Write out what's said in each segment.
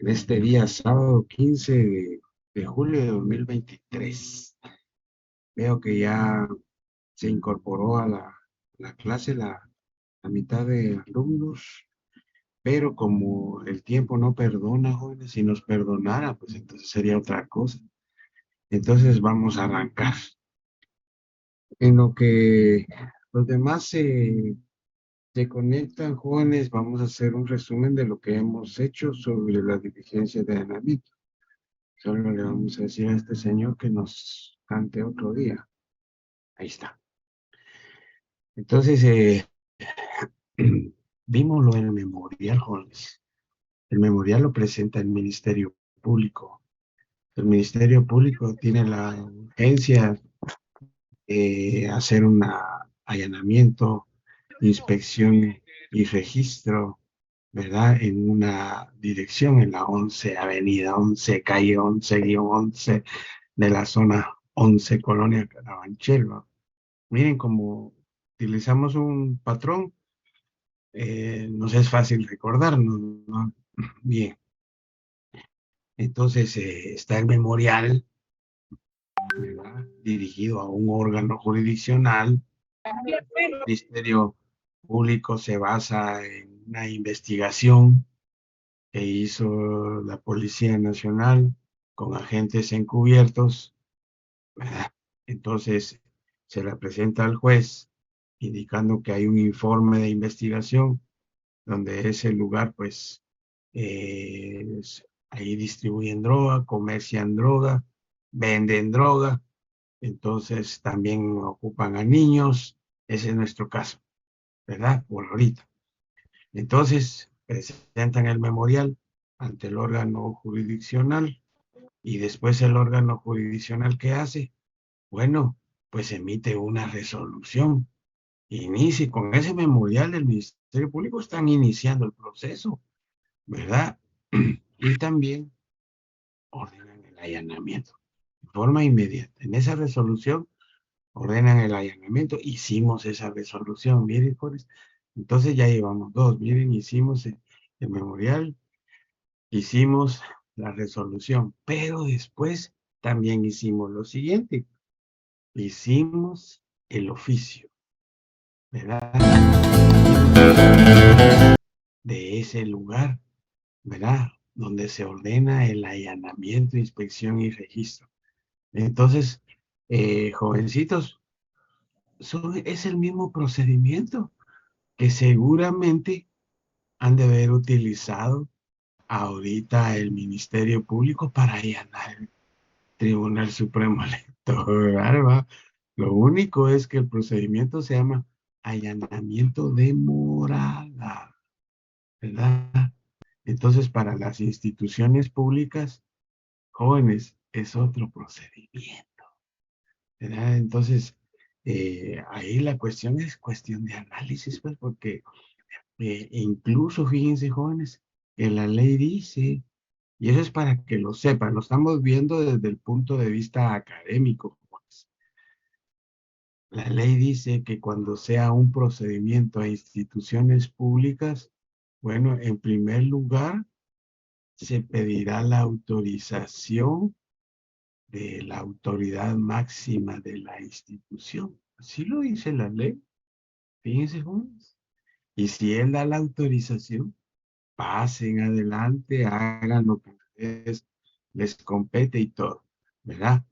en este día, sábado 15 de julio de 2023. Veo que ya se incorporó a la clase la mitad de alumnos, pero como el tiempo no perdona, jóvenes, si nos perdonara, pues entonces sería otra cosa. Entonces vamos a arrancar. En lo que los demás se conectan, jóvenes, vamos a hacer un resumen de lo que hemos hecho sobre la diligencia de allanamiento. Solo le vamos a decir a este señor que nos cante otro día. Ahí está. Entonces, vimos lo del memorial, jóvenes. El memorial lo presenta el Ministerio Público. El Ministerio Público tiene la urgencia de hacer un allanamiento, inspección y registro, ¿verdad? En una dirección, en la 11 Avenida 11, calle 11-11 de la zona 11, Colonia Carabanchel, ¿va? Miren, como utilizamos un patrón, nos es fácil recordarnos, ¿no? Bien, entonces está el memorial, ¿verdad? Dirigido a un órgano jurisdiccional. El Ministerio Público se basa en una investigación que hizo la Policía Nacional con agentes encubiertos, ¿verdad? Entonces se la presenta al juez indicando que hay un informe de investigación donde ese lugar, pues, ahí distribuyen droga, comercian droga, venden droga, entonces también ocupan a niños, ese es nuestro caso, ¿verdad? Por ahorita. Entonces, presentan el memorial ante el órgano jurisdiccional y después el órgano jurisdiccional, ¿qué hace? Bueno, pues emite una resolución. Inicie con ese memorial del Ministerio Público, están iniciando el proceso, ¿verdad? Y también ordenan el allanamiento de forma inmediata. En esa resolución ordenan el allanamiento. Hicimos esa resolución, miren, jóvenes. Entonces ya llevamos dos. Miren, hicimos el memorial, hicimos la resolución, pero después también hicimos lo siguiente. Hicimos el oficio, ¿verdad? De ese lugar, ¿verdad? Donde se ordena el allanamiento, inspección y registro. Entonces, jovencitos, es el mismo procedimiento que seguramente han de haber utilizado ahorita el Ministerio Público para allanar el Tribunal Supremo Electoral, ¿va? Lo único es que el procedimiento se llama allanamiento de morada, ¿verdad? Entonces, para las instituciones públicas, jóvenes, es otro procedimiento, ¿verdad? Entonces, ahí la cuestión es cuestión de análisis, pues, porque incluso, fíjense, jóvenes, que la ley dice, y eso es para que lo sepan, lo estamos viendo desde el punto de vista académico, jóvenes. La ley dice que cuando sea un procedimiento a instituciones públicas, bueno, en primer lugar, se pedirá la autorización de la autoridad máxima de la institución. Así lo dice la ley. Fíjense, jóvenes. Y si él da la autorización, pasen adelante, hagan lo que les compete y todo, ¿verdad?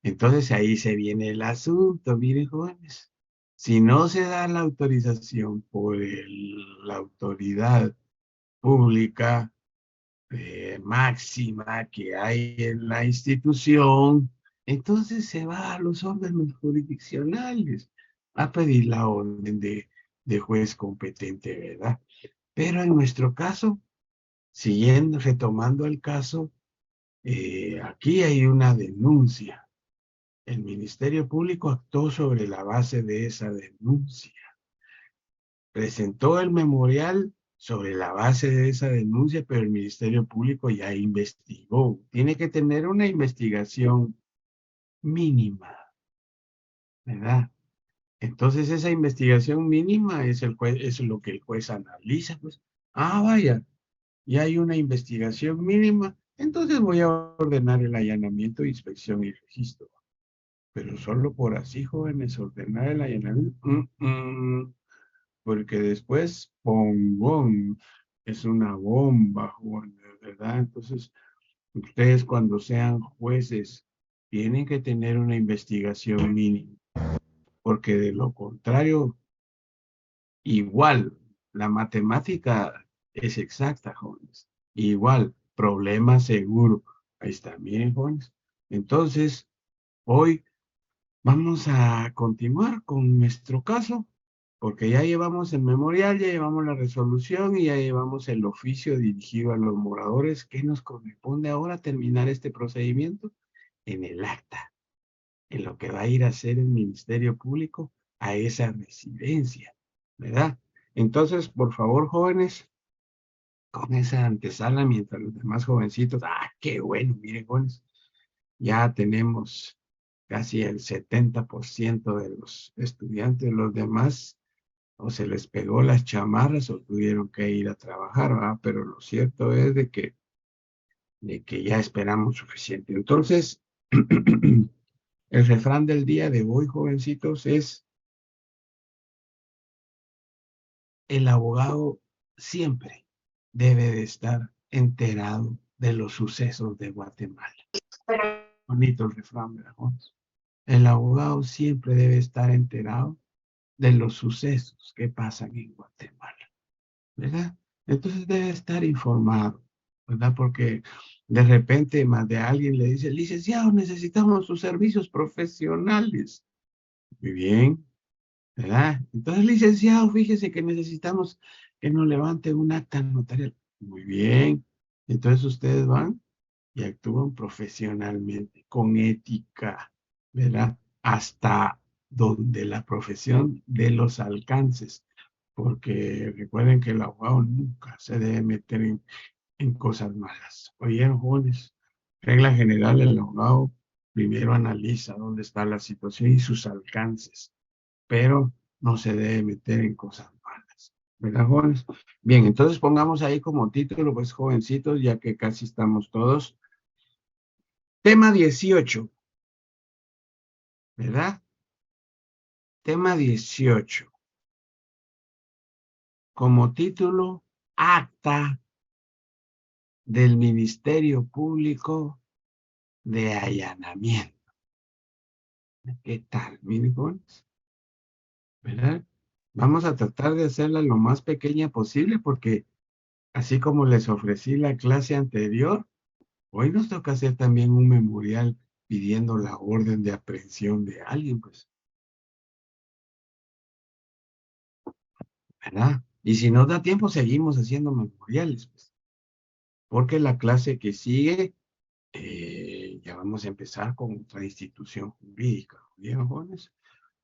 Entonces ahí se viene el asunto, miren, jóvenes. Si no se da la autorización por la autoridad pública, máxima que hay en la institución, entonces se va a los órganos jurisdiccionales a pedir la orden de juez competente, ¿verdad? Pero en nuestro caso, siguiendo, retomando el caso, aquí hay una denuncia. El Ministerio Público actuó sobre la base de esa denuncia. Presentó el memorial sobre la base de esa denuncia, pero el Ministerio Público ya investigó. Tiene que tener una investigación mínima, ¿verdad? Entonces esa investigación mínima es lo que el juez analiza, pues. Ah, vaya, y hay una investigación mínima, entonces voy a ordenar el allanamiento, inspección y registro. Pero solo por así, jóvenes, ordenar el allanamiento, porque después, ¡pum! Es una bomba, jóvenes, ¿verdad? Entonces, ustedes cuando sean jueces, tienen que tener una investigación mínima, porque de lo contrario, igual, la matemática es exacta, jóvenes. Igual, problema seguro. Ahí está, miren, jóvenes. Entonces, hoy vamos a continuar con nuestro caso, porque ya llevamos el memorial, ya llevamos la resolución y ya llevamos el oficio dirigido a los moradores. ¿Qué nos corresponde ahora terminar este procedimiento? En el acta, en lo que va a ir a hacer el Ministerio Público a esa residencia, ¿verdad? Entonces, por favor, jóvenes, con esa antesala, mientras los demás jovencitos, qué bueno, miren, jóvenes, ya tenemos casi el 70% de los estudiantes, los demás o se les pegó las chamarras o tuvieron que ir a trabajar, ¿verdad? Pero lo cierto es de que ya esperamos suficiente. Entonces, el refrán del día de hoy, jovencitos, es: el abogado siempre debe de estar enterado de los sucesos de Guatemala. Bonito el refrán, ¿verdad? El abogado siempre debe estar enterado de los sucesos que pasan en Guatemala, ¿verdad? Entonces debe estar informado, ¿verdad? Porque de repente más de alguien le dice: licenciado, necesitamos sus servicios profesionales. Muy bien, ¿verdad? Entonces, licenciado, fíjese que necesitamos que nos levante un acta notarial. Muy bien. Entonces ustedes van y actúan profesionalmente, con ética, ¿verdad? Hasta donde la profesión de los alcances, porque recuerden que el abogado nunca se debe meter en cosas malas. Oyeron, jóvenes, regla general, el abogado primero analiza dónde está la situación y sus alcances, pero no se debe meter en cosas malas, ¿verdad, jóvenes? Bien, entonces pongamos ahí como título, pues, jovencitos, ya que casi estamos todos. Tema 18, ¿verdad? Tema 18. Como título, acta del Ministerio Público de allanamiento. ¿Qué tal, mini jóvenes? ¿Verdad? Vamos a tratar de hacerla lo más pequeña posible porque así como les ofrecí la clase anterior, hoy nos toca hacer también un memorial pidiendo la orden de aprehensión de alguien, pues, ¿verdad? Y si nos da tiempo, seguimos haciendo memoriales, pues, porque la clase que sigue, ya vamos a empezar con otra institución jurídica, ¿bien, jóvenes?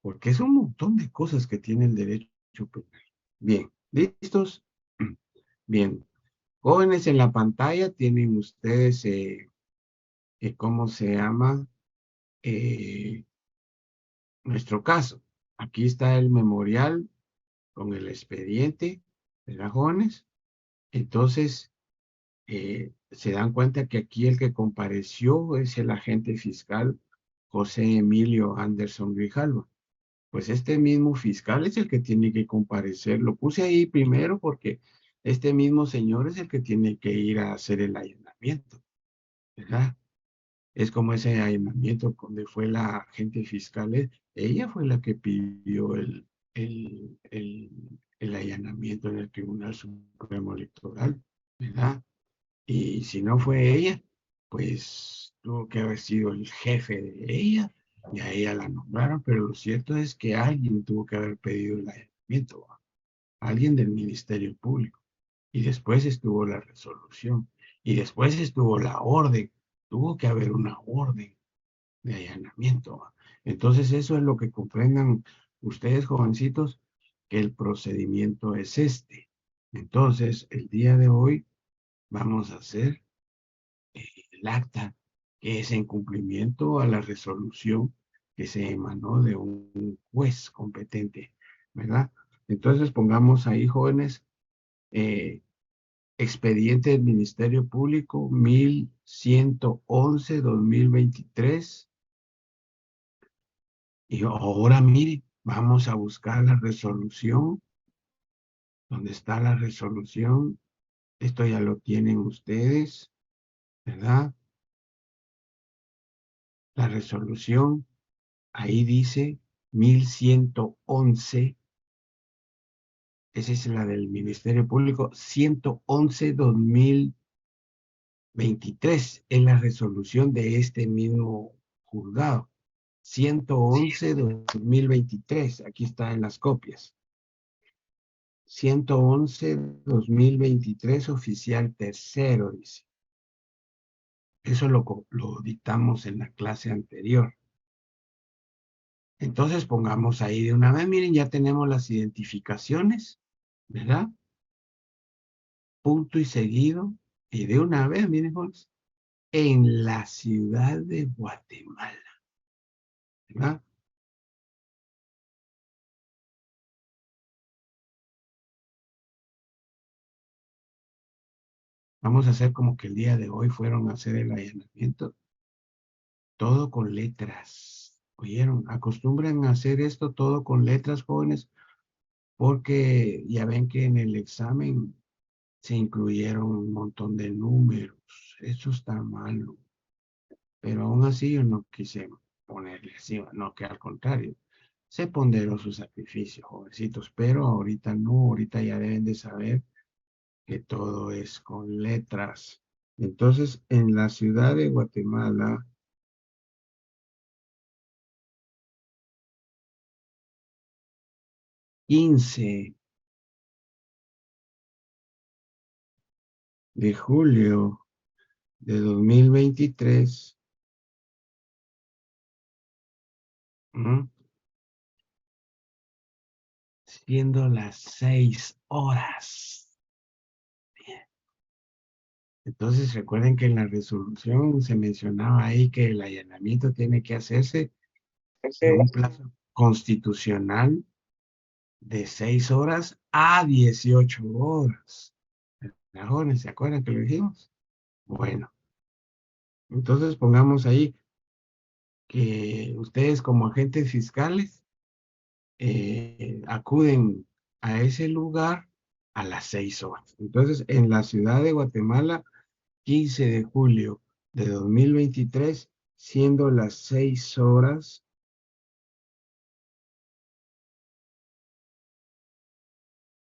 Porque es un montón de cosas que tiene el derecho penal. Bien, ¿listos? Bien, jóvenes, en la pantalla tienen ustedes, ¿cómo se llama? Eh, Nuestro caso. Aquí está el memorial con el expediente, ¿verdad, jóvenes? Entonces, se dan cuenta que aquí el que compareció es el agente fiscal José Emilio Anderson Grijalva. Pues este mismo fiscal es el que tiene que comparecer. Lo puse ahí primero porque este mismo señor es el que tiene que ir a hacer el allanamiento, ¿verdad? Es como ese allanamiento donde fue la agente fiscal. Ella fue la que pidió el allanamiento en el Tribunal Supremo Electoral, ¿verdad? Y si no fue ella, pues tuvo que haber sido el jefe de ella y a ella la nombraron, pero lo cierto es que alguien tuvo que haber pedido el allanamiento, ¿va? Alguien del Ministerio Público. Y después estuvo la resolución y después estuvo la orden. Tuvo que haber una orden de allanamiento, ¿va? Entonces eso es lo que comprendan ustedes, jovencitos, que el procedimiento es este. Entonces, el día de hoy vamos a hacer el acta, que es en cumplimiento a la resolución que se emanó de un juez competente, ¿verdad? Entonces pongamos ahí, jóvenes, eh, expediente del Ministerio Público 1111-2023. Y ahora mire, vamos a buscar la resolución. ¿Dónde está la resolución? Esto ya lo tienen ustedes, ¿verdad? La resolución, ahí dice 1111. Esa es la del Ministerio Público, 111-2023, es la resolución de este mismo juzgado. 111-2023, aquí está en las copias. 111-2023, oficial tercero, dice. Eso lo dictamos en la clase anterior. Entonces pongamos ahí de una vez, miren, ya tenemos las identificaciones, ¿verdad? Punto y seguido, y de una vez, miren, jóvenes, en la ciudad de Guatemala, ¿verdad? Vamos a hacer como que el día de hoy fueron a hacer el allanamiento, todo con letras. ¿Oyeron? Acostumbran a hacer esto todo con letras, jóvenes, porque ya ven que en el examen se incluyeron un montón de números. Eso está malo. Pero aún así yo no quise ponerle así, no, que al contrario. Se ponderó su sacrificio, jovencitos, pero ahorita no, ahorita ya deben de saber que todo es con letras. Entonces, en la ciudad de Guatemala, 15 de julio de 2023, ¿m? Siendo las 6 horas. Entonces, recuerden que en la resolución se mencionaba ahí que el allanamiento tiene que hacerse en un plazo constitucional de 6 horas a 18 horas. Dragones, ¿se acuerdan que lo dijimos? Bueno, entonces pongamos ahí que ustedes como agentes fiscales acuden a ese lugar a las 6 horas. Entonces, en la ciudad de Guatemala, 15 de julio de 2023, siendo las 6 horas,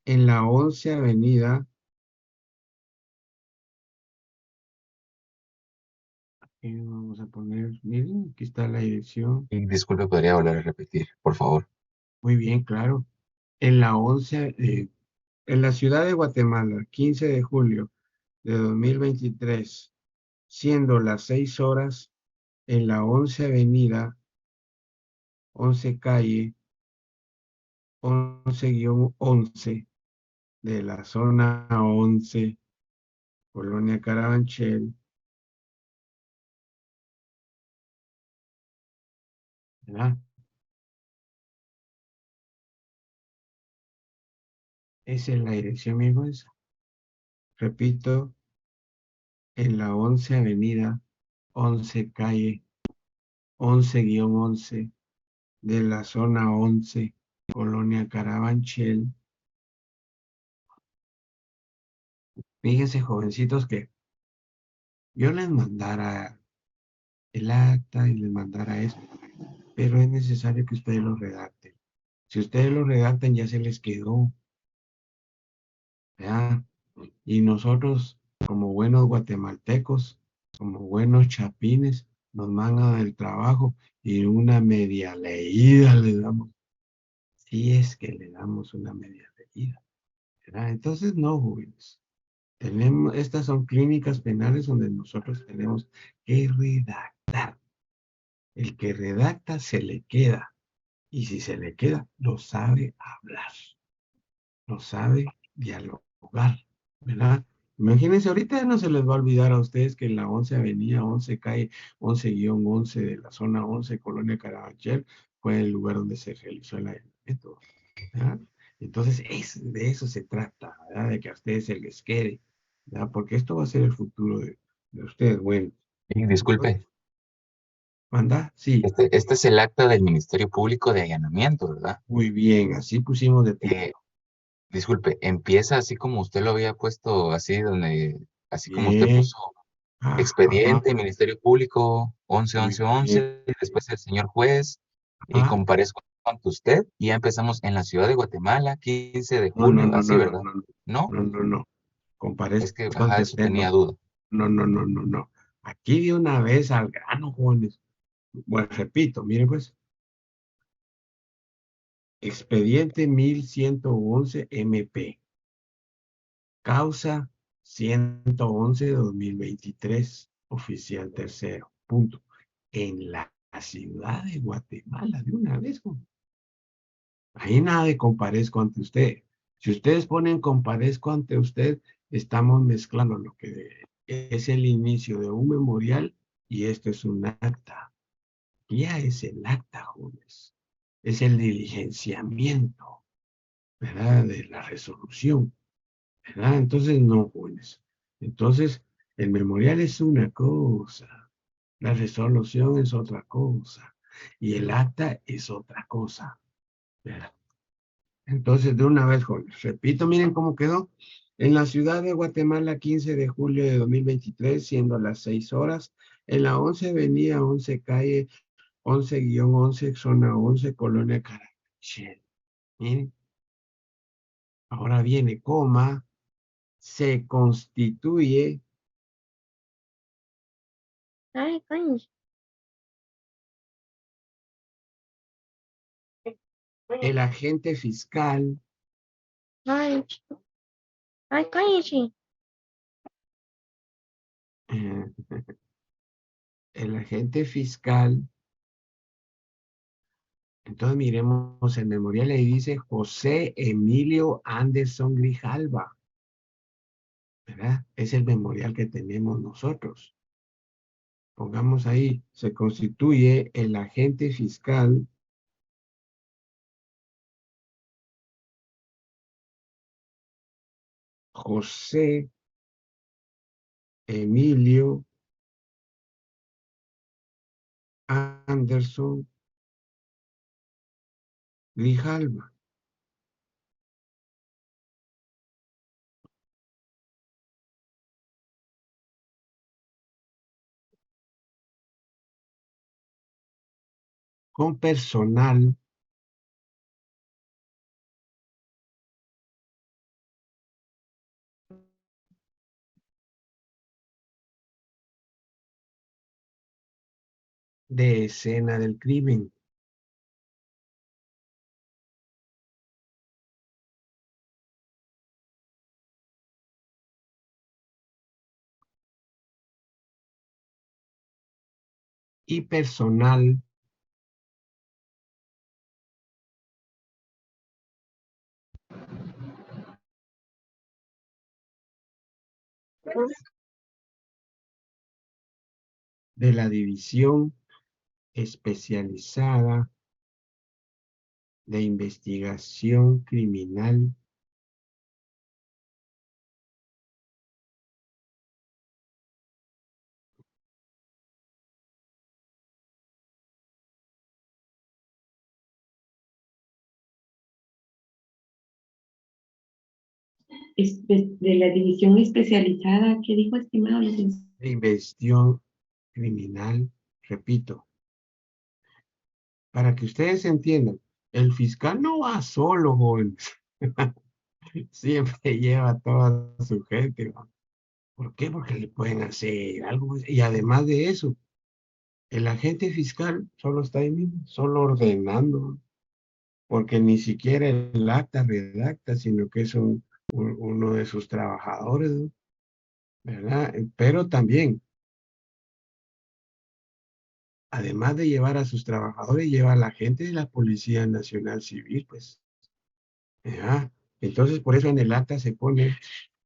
en la 11 Avenida, vamos a poner, miren, aquí está la dirección. Y disculpe, ¿podría volver a repetir, por favor? Muy bien, claro. En la 11, en la ciudad de Guatemala, 15 de julio de 2023, siendo las 6 horas, en la 11 Avenida, 11 Calle, 11-11 de la zona 11, Colonia Carabanchel, ¿verdad? Esa es la dirección, amigos. Repito, en la 11 Avenida, 11 Calle, 11-11 de la zona 11, Colonia Carabanchel. Fíjense, jovencitos, que yo les mandara el acta y les mandara eso, pero es necesario que ustedes lo redacten. Si ustedes lo redactan, ya se les quedó, ¿verdad? Y nosotros, como buenos guatemaltecos, como buenos chapines, nos mandan el trabajo y una media leída le damos, si es que le damos una media leída, ¿verdad? Entonces, no, jóvenes. Estas son clínicas penales donde nosotros tenemos que redactar. El que redacta se le queda. Y si se le queda, lo sabe hablar, lo sabe dialogar, ¿verdad? Imagínense, ahorita no se les va a olvidar a ustedes que en la 11 Avenida, 11 Calle, 11-11 de la zona 11, Colonia Carabanchel, fue el lugar donde se realizó el allanamiento, ¿verdad? Entonces, de eso se trata, ¿verdad? De que a ustedes se les quede. ¿ya? Porque esto va a ser el futuro de usted. Bueno, Y entonces, disculpe, ¿manda? Sí, este es el acta del Ministerio Público de allanamiento, ¿verdad? muy bien, así pusimos de Eh, título. disculpe, empieza así como usted lo había puesto, así como usted Bien, puso ajá, expediente, Ministerio Público, muy bien, 11-11-11, después el señor juez, y ajá. comparezco ante usted, y ya empezamos en la ciudad de Guatemala, 15 de No, no, julio, no, así, no, no, ¿verdad? no, no, ¿No? no, no, no. Es que, Comparezco ajá, ante eso usted, tenía no, duda. no, no, no, no, no. Aquí de una vez al grano, jóvenes. Bueno, repito, miren pues, expediente 1111 MP, causa 111-2023, oficial tercero, punto. En la ciudad de Guatemala, de una vez, joven. Ahí nada de comparezco ante usted. Si ustedes ponen comparezco ante usted, estamos mezclando lo que es el inicio de un memorial y esto es un acta. Ya es el acta, jóvenes. Es el diligenciamiento, ¿verdad? De la resolución, ¿verdad? Entonces, no, jóvenes. Entonces, el memorial es una cosa, la resolución es otra cosa y el acta es otra cosa, ¿verdad? Entonces, de una vez, jóvenes, repito, miren cómo quedó. En la ciudad de Guatemala, 15 de julio de 2023, siendo las 6 horas, en la 11 avenida, 11 calle, 11-11, zona 11, colonia Carabanchel. Miren, ahora viene coma, se constituye Ay, coño. el agente fiscal, Ay, ay, coño. eh, el agente fiscal. Entonces miremos el memorial y dice José Emilio Anderson Grijalva, ¿verdad? Es el memorial que tenemos nosotros. Pongamos ahí, se constituye el agente fiscal José Emilio Anderson Grijalva, con personal de escena del crimen y personal de la división especializada de investigación criminal De la división especializada, ¿qué dijo, estimado licenciado? de investigación criminal, repito, para que ustedes entiendan, el fiscal no va solo, jóvenes, siempre lleva a toda su gente, ¿no? ¿Por qué? Porque le pueden hacer algo, y además de eso, el agente fiscal solo está ahí mismo, solo ordenando, porque ni siquiera el acta redacta, sino que es uno de sus trabajadores, ¿no? ¿Verdad? Pero también, además de llevar a sus trabajadores, lleva a la gente de la Policía Nacional Civil, pues. ¿Ya? Entonces, por eso en el acta se pone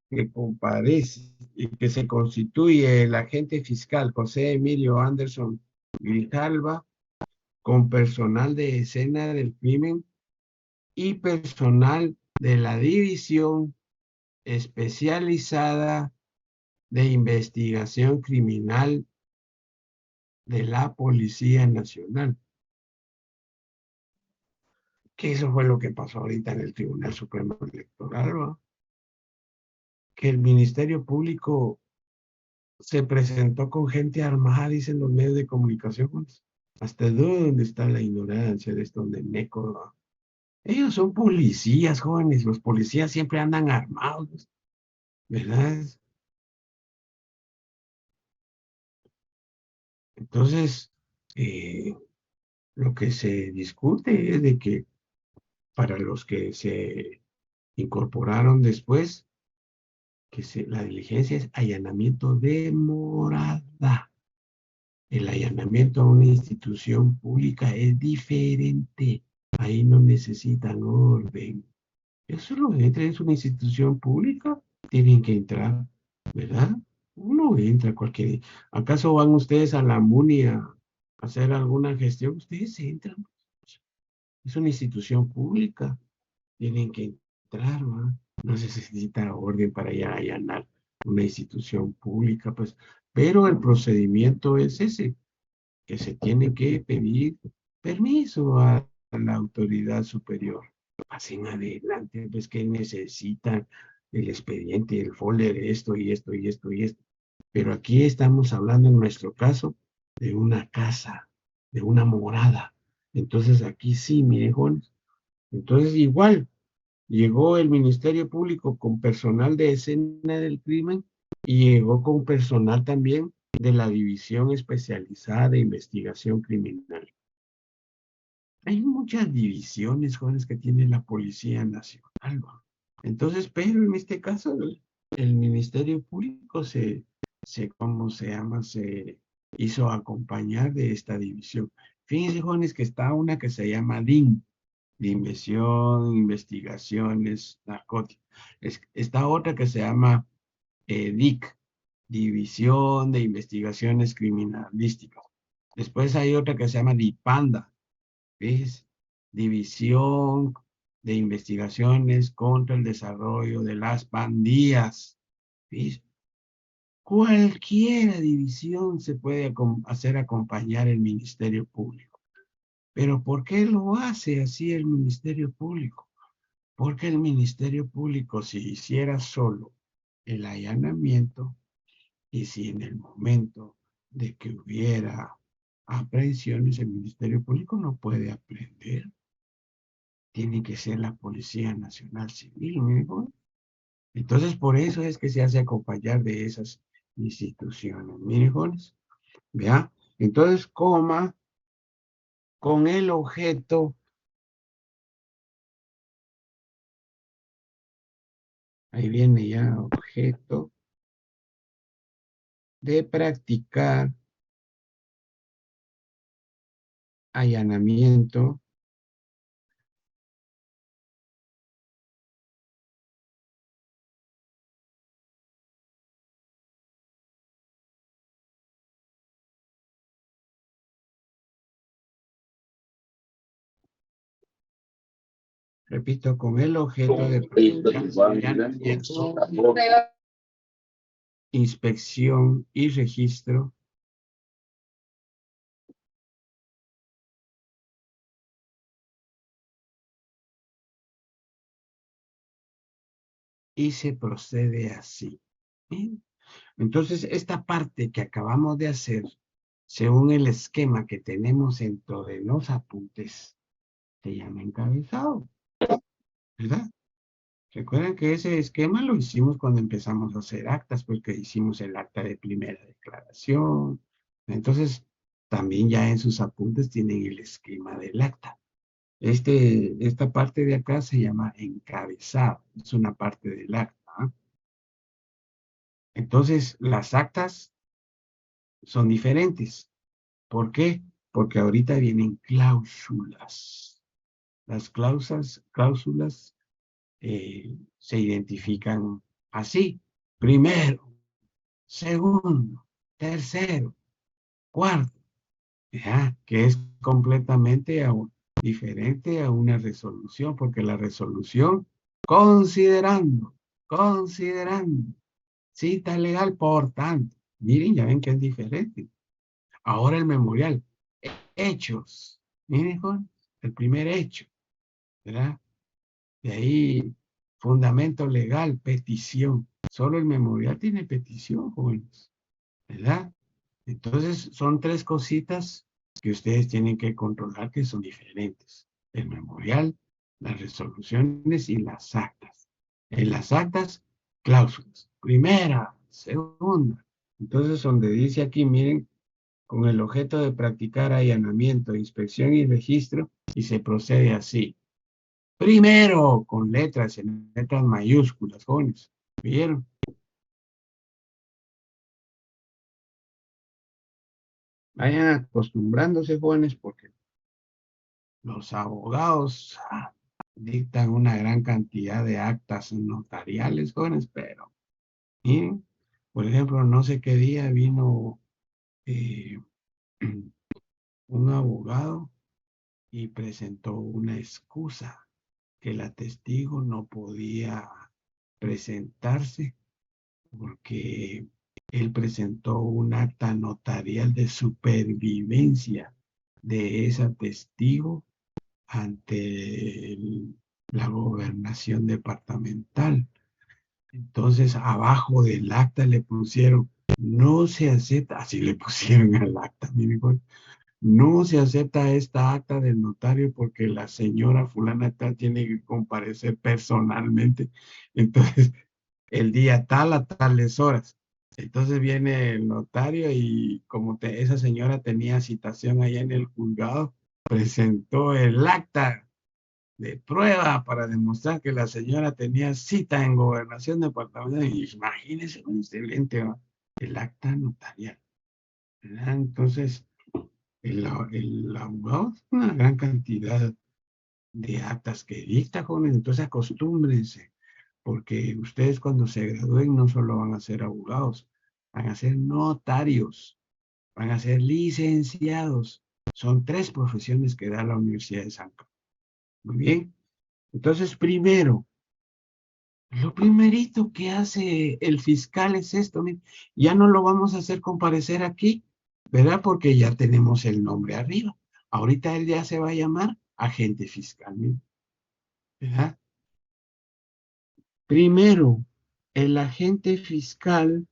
que comparece y que se constituye el agente fiscal José Emilio Anderson Grijalva con personal de escena del crimen y personal de la división especializada de Investigación Criminal de la Policía Nacional. Que eso fue lo que pasó ahorita en el Tribunal Supremo Electoral, ¿va? Que el Ministerio Público se presentó con gente armada, dicen los medios de comunicación. ¿Hasta dónde está la ignorancia de estos nemecos, ¿va? Ellos son policías, jóvenes. Los policías siempre andan armados, ¿verdad? Entonces, lo que se discute es de que para los que se incorporaron después, la diligencia es allanamiento de morada. El allanamiento a una institución pública es diferente. Ahí no necesitan orden. Eso solo entra en una institución pública, tienen que entrar, ¿verdad? Uno entra a cualquier... ¿Acaso van ustedes a la MUNI a hacer alguna gestión? Ustedes entran. Es una institución pública. Tienen que entrar, ¿va? No se necesita orden para ir a allanar una institución pública, pues. Pero el procedimiento es ese, que se tiene que pedir permiso a la autoridad superior. Pasen adelante, pues que necesitan el expediente, el folder, esto y esto y esto y esto. Pero aquí estamos hablando en nuestro caso de una casa, de una morada. Entonces aquí sí, miren, jóvenes. Entonces igual, llegó el Ministerio Público con personal de escena del crimen y llegó con personal también de la División Especializada de Investigación Criminal. Hay muchas divisiones, jóvenes, que tiene la Policía Nacional, ¿no? Entonces, pero en este caso, el Ministerio Público ¿cómo se llama? Se hizo acompañar de esta división. Fíjense, jóvenes, que está una que se llama DIN, Investigaciones Narcóticas. Está otra que se llama DIC, División de Investigaciones Criminalísticas. Después hay otra que se llama DIPANDA, ¿ves? División de Investigaciones contra el Desarrollo de las Pandillas, ¿ves? Cualquier división se puede hacer acompañar el Ministerio Público. Pero ¿por qué lo hace así el Ministerio Público? Porque el Ministerio Público, si hiciera solo el allanamiento, y si en el momento de que hubiera aprehensiones, el Ministerio Público no puede aprender. Tiene que ser la Policía Nacional Civil, ¿no? Entonces, por eso es que se hace acompañar de esas instituciones. Miren, jóvenes, ¿vea? Entonces, coma, con el objeto, ahí viene ya objeto, de practicar allanamiento repito, con el objeto de practicar allanamiento, inspección y registro y se procede así. ¿Bien? Entonces, esta parte que acabamos de hacer, según el esquema que tenemos dentro de los apuntes, se llama encabezado, ¿verdad? Recuerden que ese esquema lo hicimos cuando empezamos a hacer actas, porque hicimos el acta de primera declaración. Entonces, también ya en sus apuntes tienen el esquema del acta. Esta parte de acá se llama encabezado, es una parte del acta, ¿eh? Entonces, las actas son diferentes. ¿Por qué? Porque ahorita vienen cláusulas. Las cláusulas se identifican así. Primero, segundo, tercero, cuarto. ¿Ya? Que es completamente diferente a una resolución, porque la resolución, considerando, cita legal, por tanto. Miren, ya ven que es diferente. Ahora el memorial. Hechos. Miren, Juan, el primer hecho, ¿verdad? De ahí, fundamento legal, petición. Solo el memorial tiene petición, jóvenes, ¿verdad? Entonces, son tres cositas que ustedes tienen que controlar que son diferentes. El memorial, las resoluciones y las actas. En las actas, cláusulas. Primera, segunda. Entonces, donde dice aquí, miren, con el objeto de practicar allanamiento, inspección y registro, y se procede así. Primero, con letras, en letras mayúsculas, jóvenes. ¿Vieron? Vayan acostumbrándose, jóvenes, porque los abogados dictan una gran cantidad de actas notariales, jóvenes, pero, miren, por ejemplo, no sé qué día vino eh, un abogado y presentó una excusa que la testigo no podía presentarse porque él presentó un acta notarial de supervivencia de esa testigo ante la gobernación departamental. Entonces, abajo del acta le pusieron, no se acepta, así le pusieron al acta, miren, no se acepta esta acta del notario porque la señora fulana tal tiene que comparecer personalmente. Entonces, el día tal a tales horas. Entonces viene el notario y como esa señora tenía citación allá en el juzgado, presentó el acta de prueba para demostrar que la señora tenía cita en gobernación departamental. Y imagínense un excelente, ¿no? El acta notarial, ¿verdad? Entonces, el abogado es una gran cantidad de actas que dicta, jóvenes. Entonces acostúmbrense, porque ustedes cuando se gradúen no solo van a ser abogados, van a ser notarios, van a ser licenciados. Son tres profesiones que da la Universidad de San Carlos. Muy bien. Entonces, primero, lo primerito que hace el fiscal es esto, miren, ya no lo vamos a hacer comparecer aquí, ¿verdad? Porque ya tenemos el nombre arriba. Ahorita él ya se va a llamar agente fiscal, miren, ¿verdad? Primero, el agente fiscal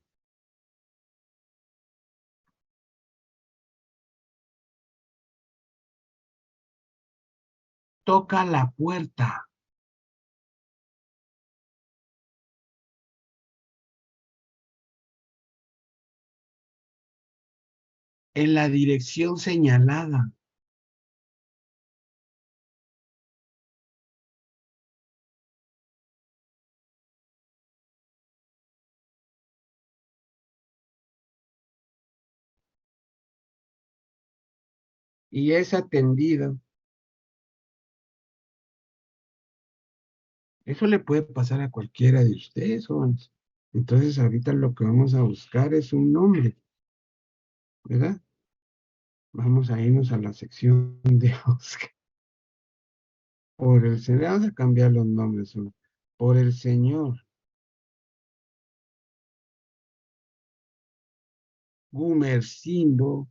toca la puerta en la dirección señalada. Y es atendido. Eso le puede pasar a cualquiera de ustedes, jóvenes. Entonces, ahorita lo que vamos a buscar es un nombre, ¿verdad? Vamos a irnos a la sección de Oscar. Por el señor, vamos a cambiar los nombres. Por el señor Gumercindo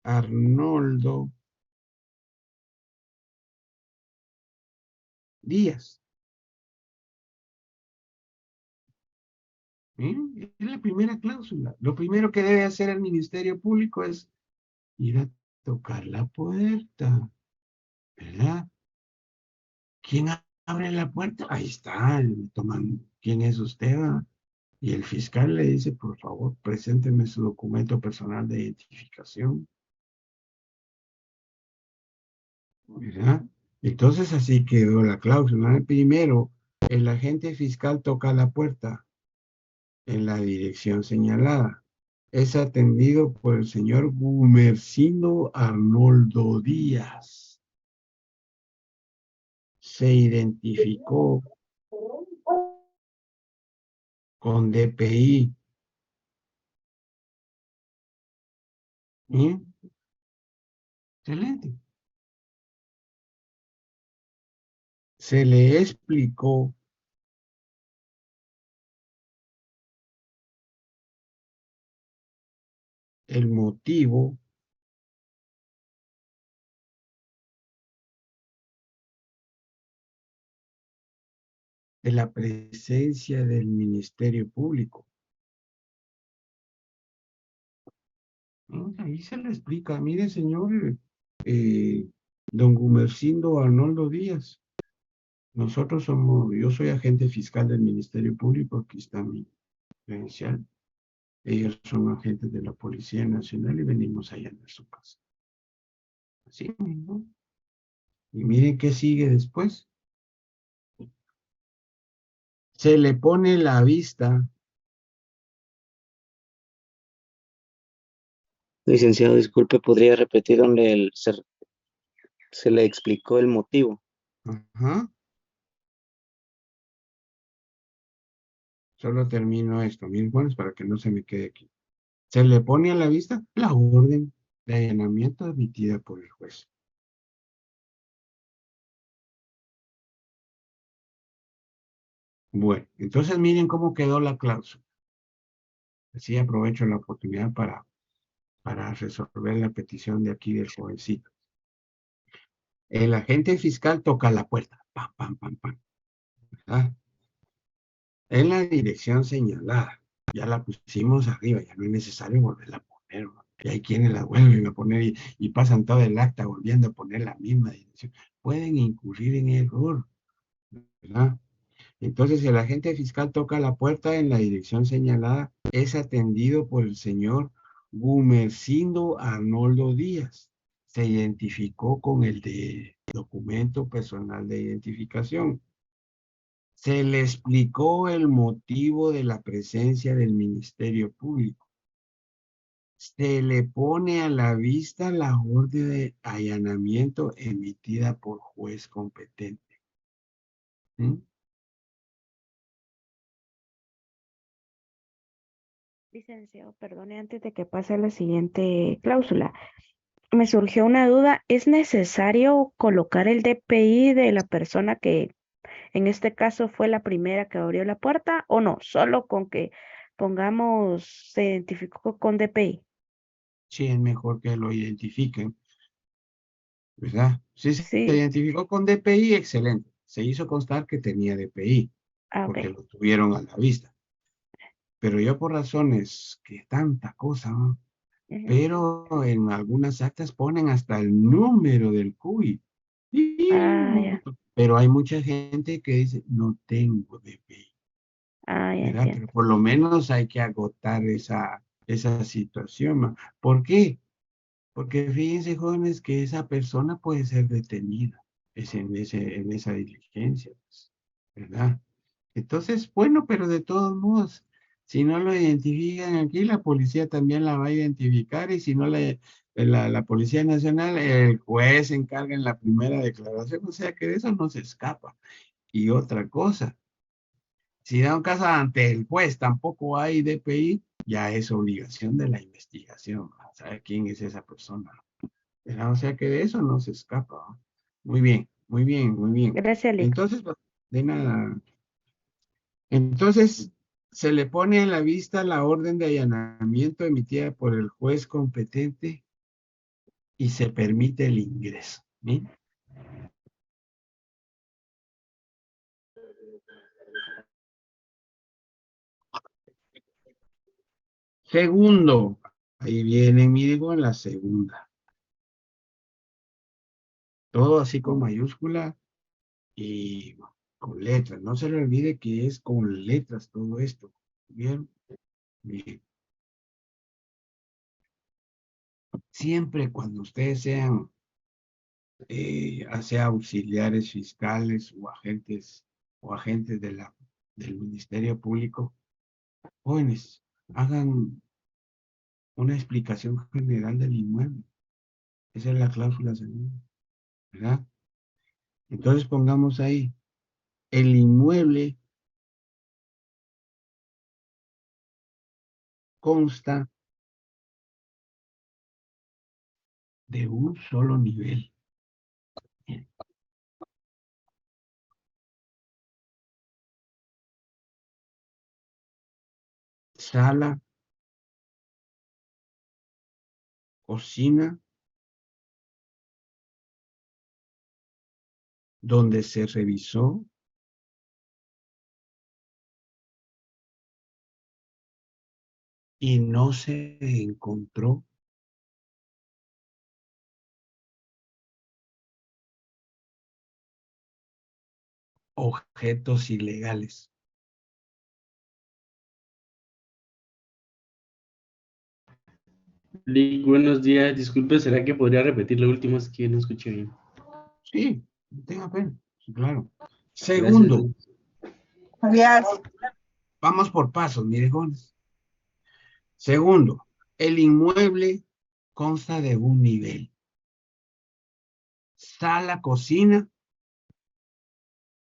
Arnoldo Díaz. ¿Eh? Es la primera cláusula. Lo primero que debe hacer el Ministerio Público es ir a tocar la puerta, ¿verdad? ¿Quién abre la puerta? Ahí está, toman, ¿quién es usted? ¿Va? Y el fiscal le dice, por favor, presénteme su documento personal de identificación, ¿verdad? Entonces así quedó la cláusula. Primero, el agente fiscal toca la puerta en la dirección señalada. Es atendido por el señor Gumercindo Arnoldo Díaz. Se identificó con DPI. ¿Eh? Excelente. Se le explicó el motivo de la presencia del Ministerio Público. Ahí se le explica, mire señor, don Gumercindo Arnoldo Díaz, yo soy agente fiscal del Ministerio Público, aquí está mi credencial. Ellos son agentes de la Policía Nacional y venimos allá en su casa. Así, ¿no? Y miren qué sigue después. Se le pone la vista. Licenciado, disculpe, ¿podría repetir donde se le explicó el motivo? Ajá. Solo termino esto, miren, bueno, para que no se me quede aquí. Se le pone a la vista la orden de allanamiento emitida por el juez. Bueno, entonces miren cómo quedó la cláusula. Así aprovecho la oportunidad para resolver la petición de aquí del jovencito. El agente fiscal toca la puerta. Pam, pam, pam, pam. ¿Verdad? En la dirección señalada. Ya la pusimos arriba, ya no es necesario volverla a poner, ¿no? Y hay quienes la vuelven a poner y pasan todo el acta volviendo a poner la misma dirección. Pueden incurrir en error, ¿verdad? Entonces, si el agente fiscal toca la puerta en la dirección señalada, es atendido por el señor Gumercindo Arnoldo Díaz. Se identificó con el de documento personal de identificación. Se le explicó el motivo de la presencia del Ministerio Público. Se le pone a la vista la orden de allanamiento emitida por juez competente. ¿Sí? Licenciado, perdone, antes de que pase a la siguiente cláusula, me surgió una duda. ¿Es necesario colocar el DPI de la persona que en este caso fue la primera que abrió la puerta o no? Solo con que pongamos se identificó con DPI. Sí, es mejor que lo identifiquen, ¿verdad? Si se Sí, identificó con DPI, excelente. Se hizo constar que tenía DPI, ok. porque lo tuvieron a la vista. Pero yo por razones que tanta cosa, ¿no? Ujú. Pero en algunas actas ponen hasta el número del CUI. Ah, ya, Pero hay mucha gente que dice, no tengo DPI, ya ¿verdad? entiendo. Pero por lo menos hay que agotar esa situación, ¿no? ¿Por qué? Porque fíjense, jóvenes, que esa persona puede ser detenida en esa diligencia, pues, ¿verdad? Entonces, bueno, pero de todos modos, si no lo identifican aquí, la policía también la va a identificar y si no la Policía Nacional, el juez se encarga en la primera declaración, o sea que de eso no se escapa. Y otra cosa, si da un caso ante el juez, tampoco hay DPI, ya es obligación de la investigación, ¿no? Saber quién es esa persona. ¿Verdad? O sea que de eso no se escapa, ¿no? Muy bien, muy bien, muy bien. Gracias, Lic. Entonces, de nada. Entonces, se le pone en la vista la orden de allanamiento emitida por el juez competente y se permite el ingreso. ¿Bien? Segundo, ahí viene, mire, con la segunda. Todo así con mayúscula y con letras. No se le olvide que es con letras todo esto. ¿Bien? Bien. Siempre cuando ustedes sean, sea auxiliares fiscales o agentes del Ministerio Público, jóvenes, hagan una explicación general del inmueble. Esa es la cláusula segunda, ¿verdad? Entonces pongamos ahí, el inmueble consta de un solo nivel. Sala, cocina donde se revisó y no se encontró objetos ilegales. Lick, buenos días. Disculpe, ¿será que podría repetir lo último? Es que no escuché bien. Sí, tenga pena, sí, claro. Gracias, Segundo, Lick. vamos por pasos, mire, jóvenes. Segundo, el inmueble consta de un nivel. Sala, cocina,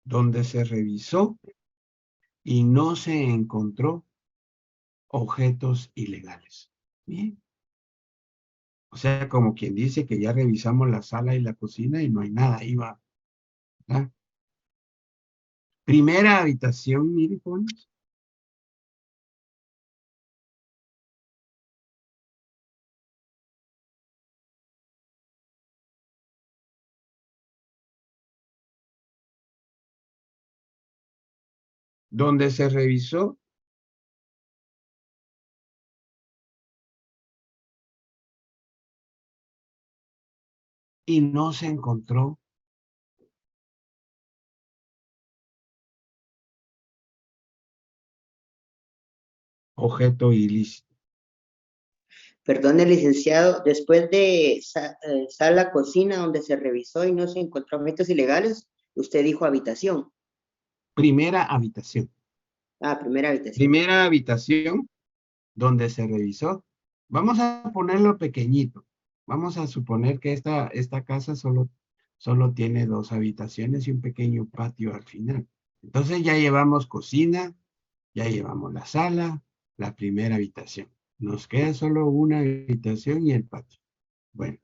donde se revisó y no se encontró objetos ilegales. Bien. O sea, como quien dice que ya revisamos la sala y la cocina y no hay nada, ahí va. ¿Verdad? Primera habitación, mire, jóvenes. Donde se revisó y no se encontró objeto ilícito. Perdone, licenciado, después de sala, cocina, donde se revisó y no se encontró objetos ilegales, usted dijo habitación. Primera habitación. Ah, primera habitación. Primera habitación donde se revisó. Vamos a ponerlo pequeñito. Vamos a suponer que esta casa solo tiene 2 habitaciones y un pequeño patio al final. Entonces ya llevamos cocina, ya llevamos la sala, la primera habitación. Nos queda solo una habitación y el patio. Bueno,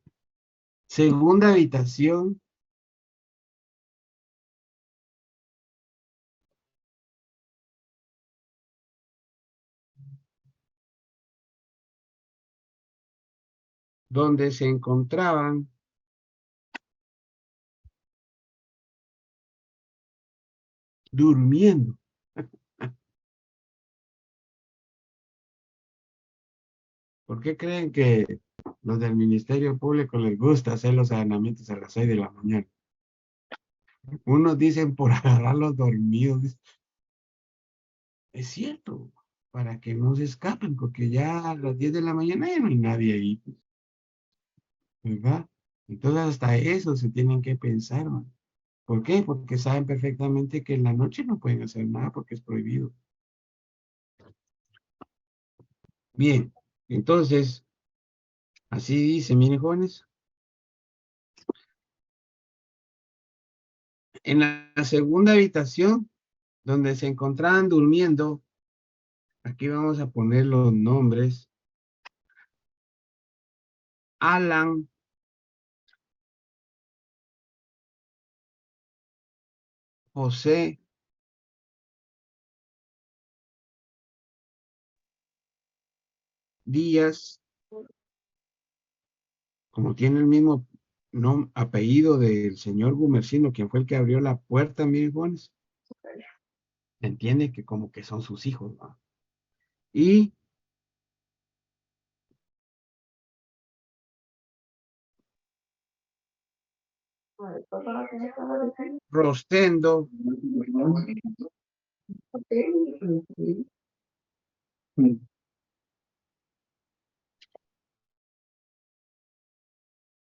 segunda habitación. Donde se encontraban durmiendo. ¿Por qué creen que los del Ministerio Público les gusta hacer los allanamientos a las 6 de la mañana? Unos dicen por agarrarlos dormidos. Es cierto, para que no se escapen, porque ya a las 10 de la mañana ya no hay nadie ahí, ¿verdad? Entonces hasta eso se tienen que pensar, ¿no? ¿Por qué? Porque saben perfectamente que en la noche no pueden hacer nada porque es prohibido. Bien, entonces, así dice, miren jóvenes, en la segunda habitación donde se encontraban durmiendo, aquí vamos a poner los nombres: Alan, José, Díaz, como tiene el mismo apellido del señor Gumersindo, quien fue el que abrió la puerta, miren jóvenes, entiende que como que son sus hijos, ¿no? Y Rostendo,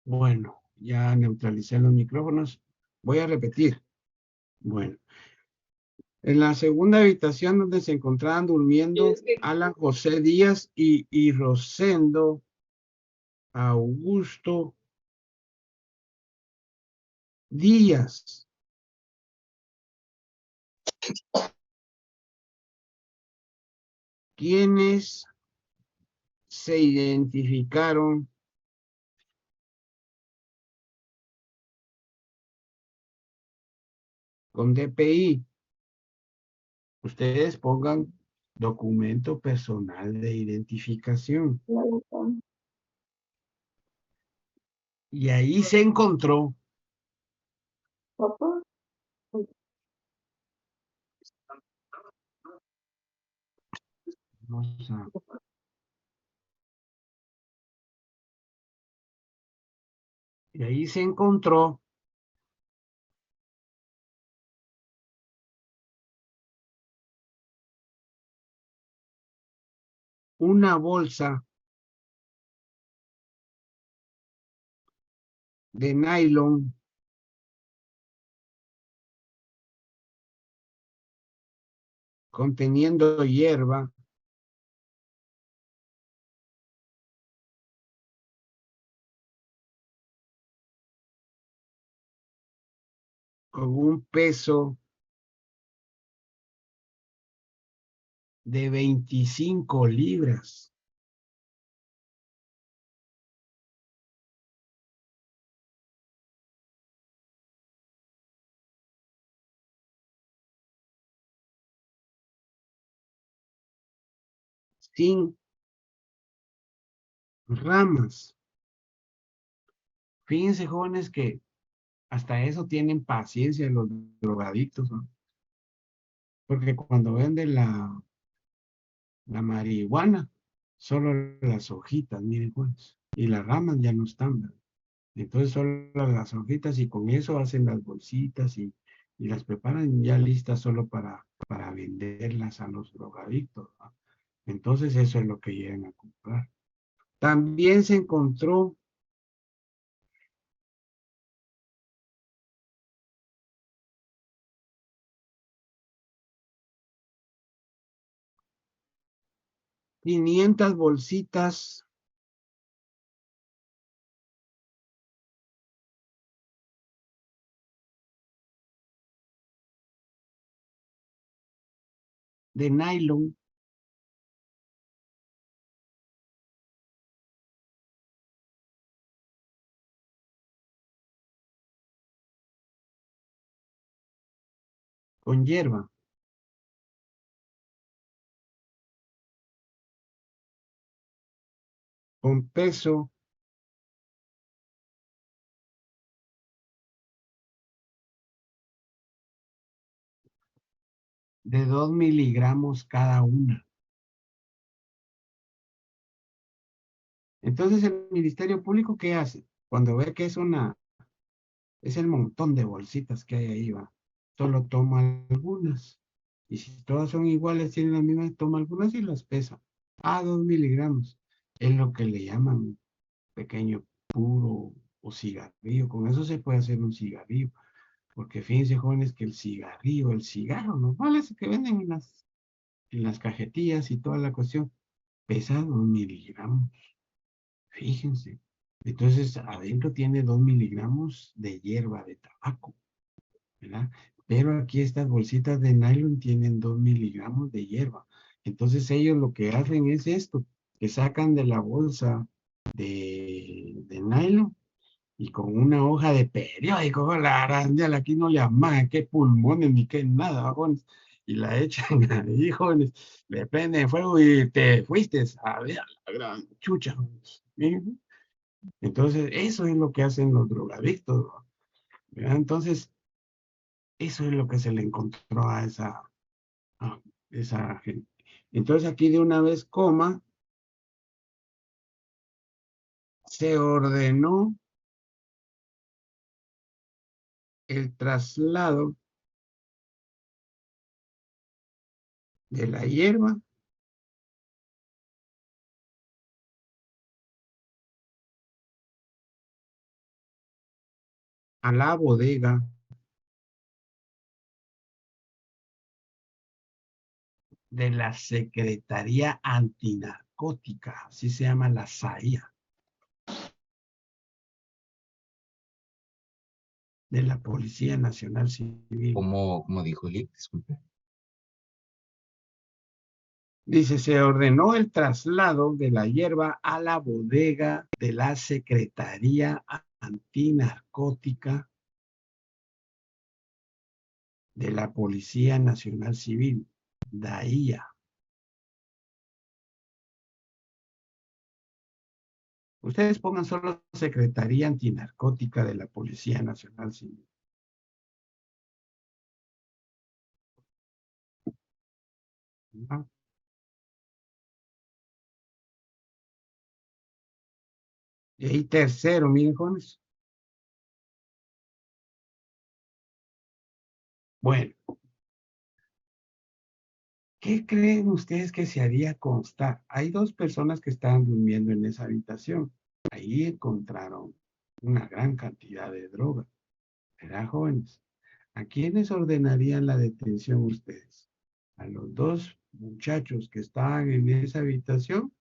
bueno, ya neutralicé los micrófonos, voy a repetir. Bueno, en la segunda habitación donde se encontraban durmiendo Alan José Díaz y Rosendo Augusto Díaz. Quienes se identificaron con DPI. Ustedes pongan documento personal de identificación. Y ahí se encontró Papá. vamos a- y ahí se encontró una bolsa de nylon conteniendo hierba con un peso de 25 libras. Sin ramas. Fíjense, jóvenes, que hasta eso tienen paciencia los drogadictos, ¿no? Porque cuando venden la marihuana, solo las hojitas, miren, jóvenes, y las ramas ya no están, ¿verdad? Entonces solo las hojitas y con eso hacen las bolsitas y las preparan ya listas solo para venderlas a los drogadictos, ¿no? Entonces eso es lo que llegan a comprar. También se encontró 500 bolsitas de nylon con hierba, con peso de 2 miligramos cada una. Entonces el Ministerio Público, ¿qué hace? Cuando ve que es el montón de bolsitas que hay ahí, va, solo toma algunas. Y si todas son iguales, tienen la misma, toma algunas y las pesa. 2 miligramos. Es lo que le llaman pequeño puro o cigarrillo. Con eso se puede hacer un cigarrillo. Porque fíjense, jóvenes, que el cigarrillo, el cigarro normal, ese que venden en las cajetillas y toda la cuestión, pesa 2 miligramos. Fíjense. Entonces, adentro tiene 2 miligramos de hierba de tabaco, ¿verdad? Pero aquí estas bolsitas de nylon tienen 2 miligramos de hierba. Entonces, ellos lo que hacen es esto, que sacan de la bolsa de nylon y con una hoja de periódico, la arandeala, aquí no le aman, qué pulmones ni qué nada, jóvenes, y la echan ahí, jóvenes, le prenden fuego y te fuiste a ver a la gran chucha, jóvenes. Entonces, eso es lo que hacen los drogadictos, ¿verdad? Entonces, eso es lo que se le encontró a esa gente. Entonces, aquí de una vez, se ordenó el traslado de la hierba a la bodega de la Secretaría Antinarcótica, así se llama la SAIA, de la Policía Nacional Civil. Como dijo Lick, disculpe. Dice, se ordenó el traslado de la hierba a la bodega de la Secretaría Antinarcótica de la Policía Nacional Civil, DAIA. Ustedes pongan solo Secretaría Antinarcótica de la Policía Nacional Civil. ¿No? Y ahí tercero, miren, jóvenes. Bueno, ¿qué creen ustedes que se haría constar? Hay dos personas que estaban durmiendo en esa habitación. Ahí encontraron una gran cantidad de droga. ¿Verdad, jóvenes? ¿A quiénes ordenarían la detención ustedes? ¿A los dos muchachos que estaban en esa habitación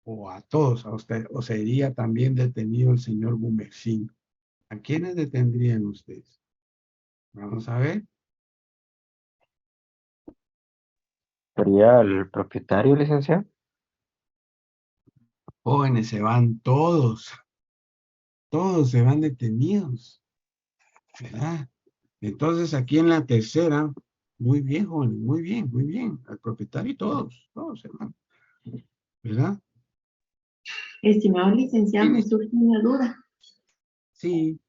o a todos? ¿A usted, o sería también detenido el señor Gumersindo? ¿A quiénes detendrían ustedes? Vamos a ver. ¿Sería el propietario, licenciado? Jóvenes, se van todos. Todos se van detenidos. ¿Verdad? Entonces aquí en la tercera, muy bien, jóvenes, muy bien, muy bien. Al propietario y todos se van. ¿Verdad? Estimado licenciado, me surge una duda. Sí,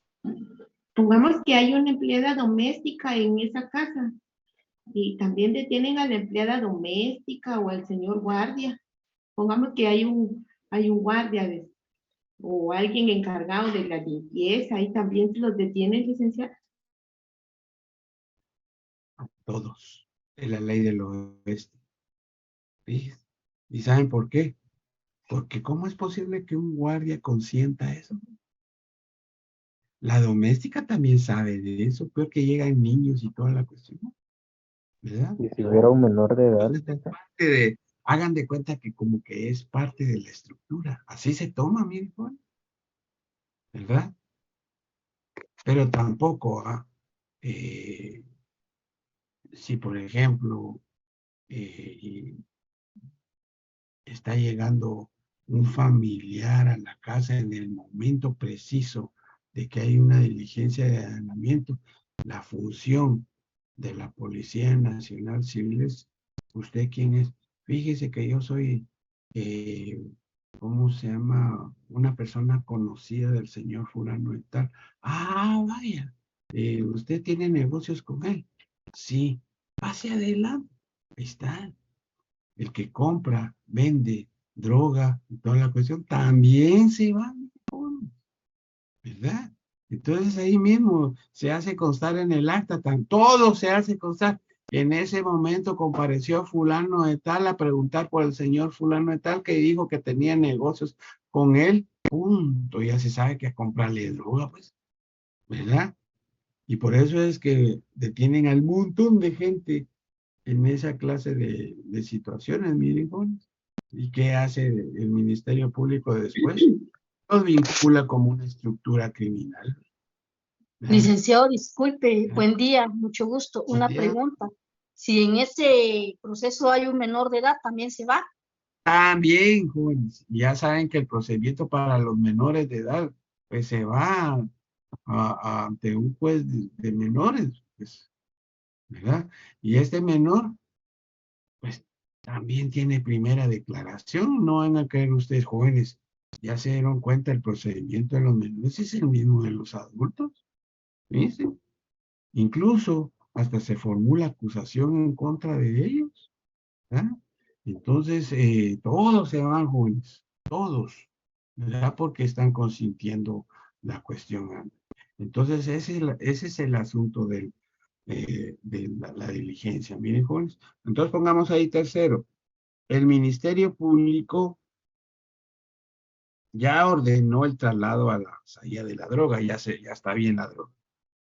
Pongamos que hay una empleada doméstica en esa casa y también detienen a la empleada doméstica o al señor guardia. Pongamos que hay un guardia o alguien encargado de la limpieza y también se los detienen, licenciado. todos. Es la ley del oeste. ¿Sí? ¿Y saben por qué? Porque ¿cómo es posible que un guardia consienta eso? La doméstica también sabe de eso, peor que llegan niños y toda la cuestión, ¿verdad? Y si hubiera un menor de edad, Entonces es licenciado. parte de, hagan de cuenta que como que es parte de la estructura. Así se toma, miren, Juan, ¿verdad? Pero tampoco, si por ejemplo está llegando un familiar a la casa en el momento preciso de que hay una diligencia de allanamiento, la función de la Policía Nacional Civil es, ¿usted quién es? Fíjese que yo soy, eh, ¿cómo se llama? Una persona conocida del señor fulano y tal. Ah, vaya, ¿usted tiene negocios con él? Sí, pase adelante, ahí está. El que compra, vende droga y toda la cuestión, también se va, ¿verdad? Entonces ahí mismo se hace constar en el acta, todo se hace constar. En ese momento compareció fulano de tal a preguntar por el señor fulano de tal que dijo que tenía negocios con él, punto, ya se sabe que a comprarle droga, pues, ¿verdad? Y por eso es que detienen al montón de gente en esa clase de situaciones, miren, jóvenes. ¿Y qué hace el Ministerio Público después? Los vincula como una estructura criminal. ¿Verdad? Licenciado, disculpe, ¿Verdad? buen día, mucho gusto. Buen Una día. pregunta. Si en ese proceso hay un menor de edad, ¿también se va? También, jóvenes, ya saben que el procedimiento para los menores de edad, pues se va ante un juez de menores, pues, ¿verdad? Y este menor, pues, también tiene primera declaración. No van a creer ustedes, jóvenes, ya se dieron cuenta el procedimiento de los menores es el mismo de los adultos. ¿Viste? Incluso hasta se formula acusación en contra de ellos. ¿Verdad? Entonces, todos se van, jóvenes, todos, ¿verdad? Porque están consintiendo la cuestión. Entonces, ese es el asunto de la diligencia. Miren, jóvenes. Entonces, pongamos ahí tercero. El Ministerio Público ya ordenó el traslado a la salida de la droga, ya está bien la droga.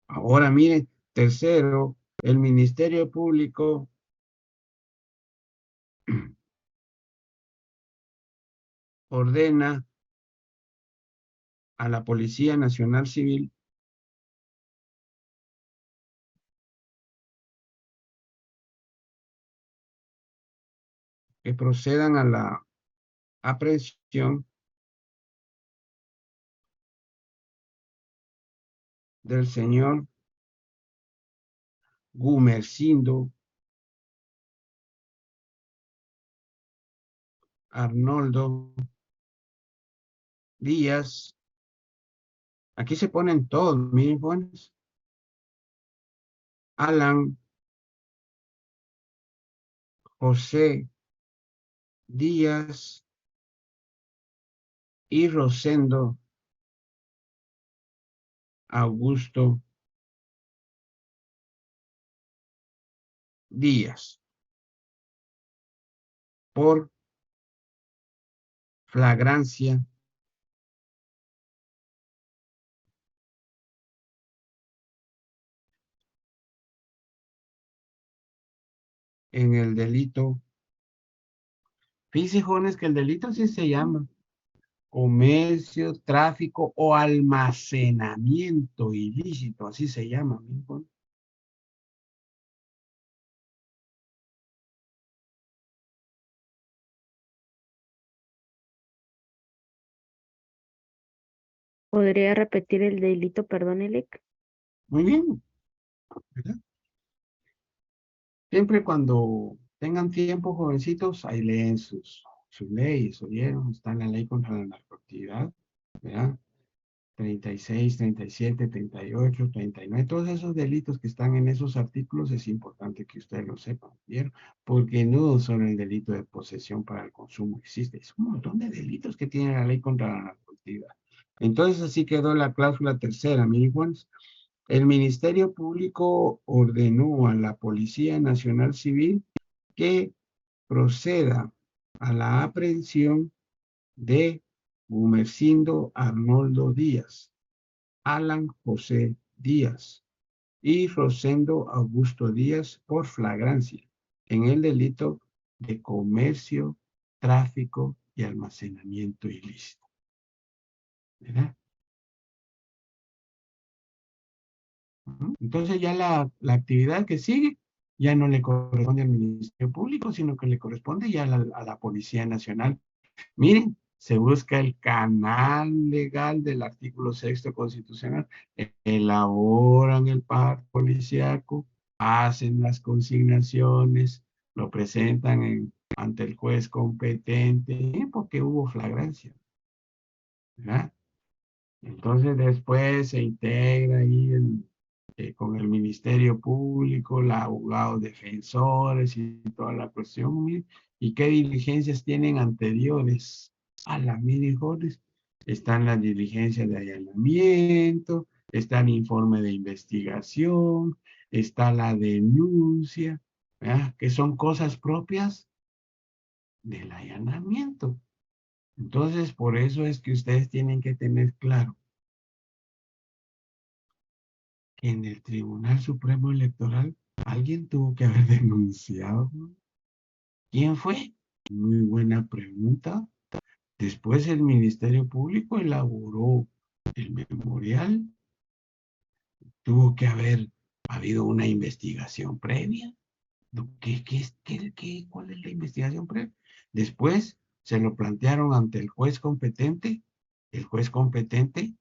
Ahora, miren, tercero, el Ministerio Público ordena a la Policía Nacional Civil que procedan a la aprehensión del señor Gumersindo Arnoldo Díaz. Aquí se ponen todos, miren, jóvenes. Alan, José, Díaz y Rosendo, Augusto, Díaz. Por flagrancia en el delito. Fíjense, jóvenes, que el delito así se llama: comercio, tráfico o almacenamiento ilícito, así se llama, miren, jóvenes. ¿Podría repetir el delito, perdón, Elic? Muy bien, ¿verdad? Siempre cuando tengan tiempo, jovencitos, ahí leen sus leyes, ¿oyeron? Está la ley contra la narcoactividad, ¿verdad? 36, 37, 38, 39, todos esos delitos que están en esos artículos es importante que ustedes lo sepan, ¿vieron? Porque no solo el delito de posesión para el consumo existe, es un montón de delitos que tiene la ley contra la narcoactividad. Entonces así quedó la cláusula tercera, miren, Juanes. El Ministerio Público ordenó a la Policía Nacional Civil que proceda a la aprehensión de Gumercindo Arnoldo Díaz, Alan José Díaz y Rosendo Augusto Díaz por flagrancia en el delito de comercio, tráfico y almacenamiento ilícito. ¿Verdad? Entonces ya la actividad que sigue ya no le corresponde al Ministerio Público, sino que le corresponde ya a la Policía Nacional. Miren, se busca el canal legal del artículo 6º constitucional, elaboran el parte policiaco, hacen las consignaciones, lo presentan ante el juez competente, porque hubo flagrancia, ¿verdad? Entonces después se integra ahí con el Ministerio Público, los abogados defensores y toda la cuestión. Miren, ¿y qué diligencias tienen anteriores a la mejores? Están las diligencias de allanamiento, está el informe de investigación, está la denuncia, ¿verdad? Que son cosas propias del allanamiento. Entonces, por eso es que ustedes tienen que tener claro que en el Tribunal Supremo Electoral alguien tuvo que haber denunciado, ¿no? ¿Quién fue? Muy buena pregunta. Después el Ministerio Público elaboró el memorial. Tuvo que haber habido una investigación previa. ¿Cuál es la investigación previa? Después se lo plantearon ante el juez competente. El juez competente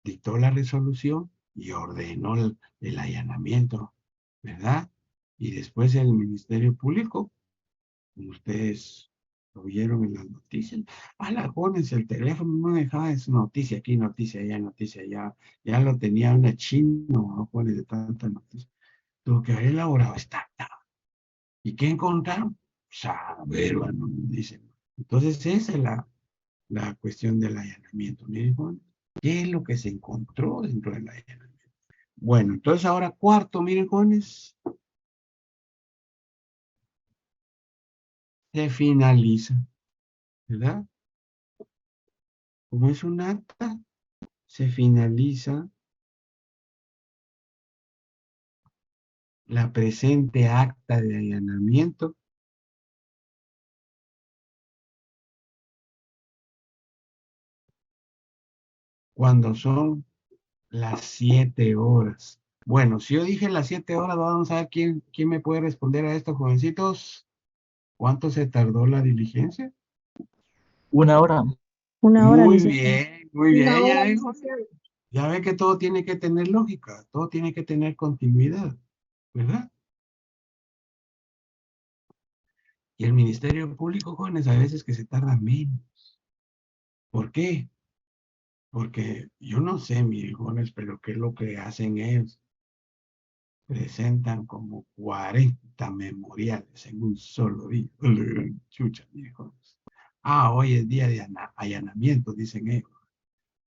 dictó la resolución y ordenó el allanamiento, ¿verdad? Y después el Ministerio Público, como ustedes lo vieron en las noticias, jóvenes, el teléfono no dejaba de su noticia aquí, noticia allá, ya lo tenía una chino, ¿no? Jóvenes, de tanta noticia. Tuvo que haber elaborado esta. ¿Y qué encontraron? Saber, bueno, dicen. Entonces esa es la cuestión del allanamiento. Miren, jóvenes, ¿qué es lo que se encontró dentro del allanamiento? Bueno, entonces ahora cuarto, miren, jóvenes, se finaliza, ¿verdad? Como es un acta, se finaliza la presente acta de allanamiento cuando son las 7 horas. Bueno, si yo dije las 7 horas, vamos a ver quién me puede responder a esto, jovencitos. ¿Cuánto se tardó la diligencia? 1 hora. Una hora, Muy licenciado. bien, muy bien. Una hora, Ya ven, licenciado. ya ven que todo tiene que tener lógica, todo tiene que tener continuidad, ¿verdad? Y el Ministerio Público, jóvenes, a veces que se tarda menos. ¿Por qué? Porque yo no sé, mis hijos, pero qué es lo que hacen ellos. Presentan como 40 memoriales en un solo día. Chucha, mis hijos. Ah, hoy es día de allanamiento, dicen ellos.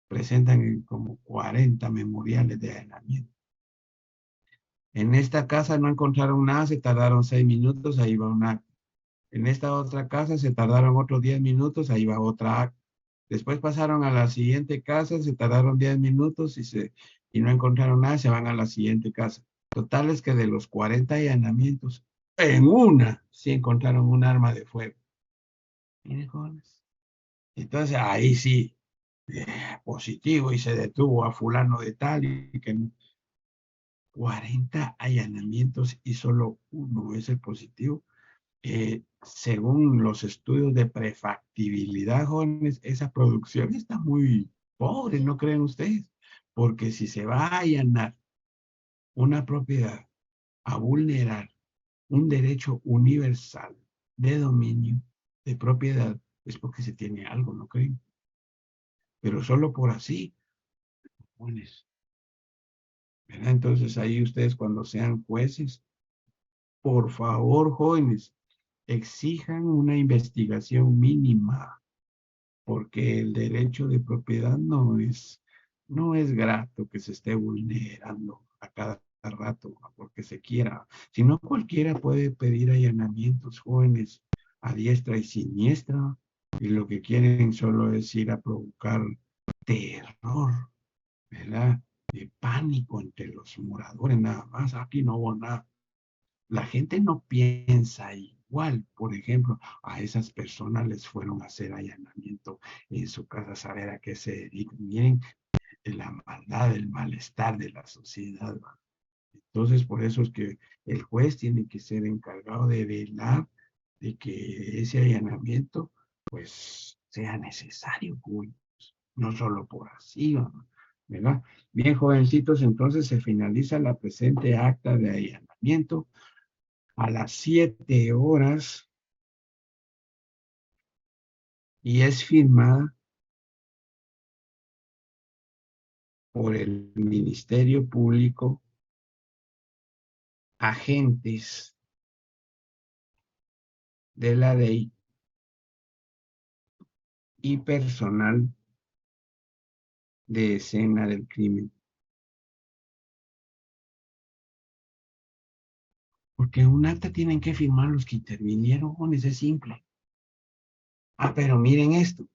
Presentan como 40 memoriales de allanamiento. En esta casa no encontraron nada, se tardaron 6 minutos, ahí va un acta. En esta otra casa se tardaron otros 10 minutos, ahí va otra acta. Después pasaron a la siguiente casa, se tardaron 10 minutos y no encontraron nada, se van a la siguiente casa. Total es que de los 40 allanamientos, en una sí encontraron un arma de fuego. Miren, jóvenes. Entonces ahí sí, positivo, y se detuvo a fulano de tal y que 40 allanamientos y solo uno es el positivo. Según los estudios de prefactibilidad, jóvenes, esa producción está muy pobre, ¿no creen ustedes? Porque si se va a allanar una propiedad, a vulnerar un derecho universal de dominio, de propiedad, es porque se tiene algo, ¿no creen? Pero solo por así, jóvenes, ¿verdad? Entonces ahí ustedes cuando sean jueces, por favor, jóvenes, exijan una investigación mínima, porque el derecho de propiedad no es grato que se esté vulnerando a cada rato porque se quiera. Si no, cualquiera puede pedir allanamientos, jóvenes, a diestra y siniestra, y lo que quieren solo es ir a provocar terror, ¿verdad? De pánico entre los moradores, nada más. Aquí no hubo nada. La gente no piensa igual. Por ejemplo, a esas personas les fueron a hacer allanamiento en su casa, saber a qué se dedican. Miren la maldad, el malestar de la sociedad. Entonces, por eso es que el juez tiene que ser encargado de velar de que ese allanamiento, pues, sea necesario, pues, no solo por así, ¿verdad? Bien, jovencitos, entonces se finaliza la presente acta de allanamiento a las 7 horas y es firmada por el Ministerio Público, agentes de la ley y personal de escena del crimen. Porque un acta tienen que firmar los que intervinieron, es simple. Ah, pero miren esto.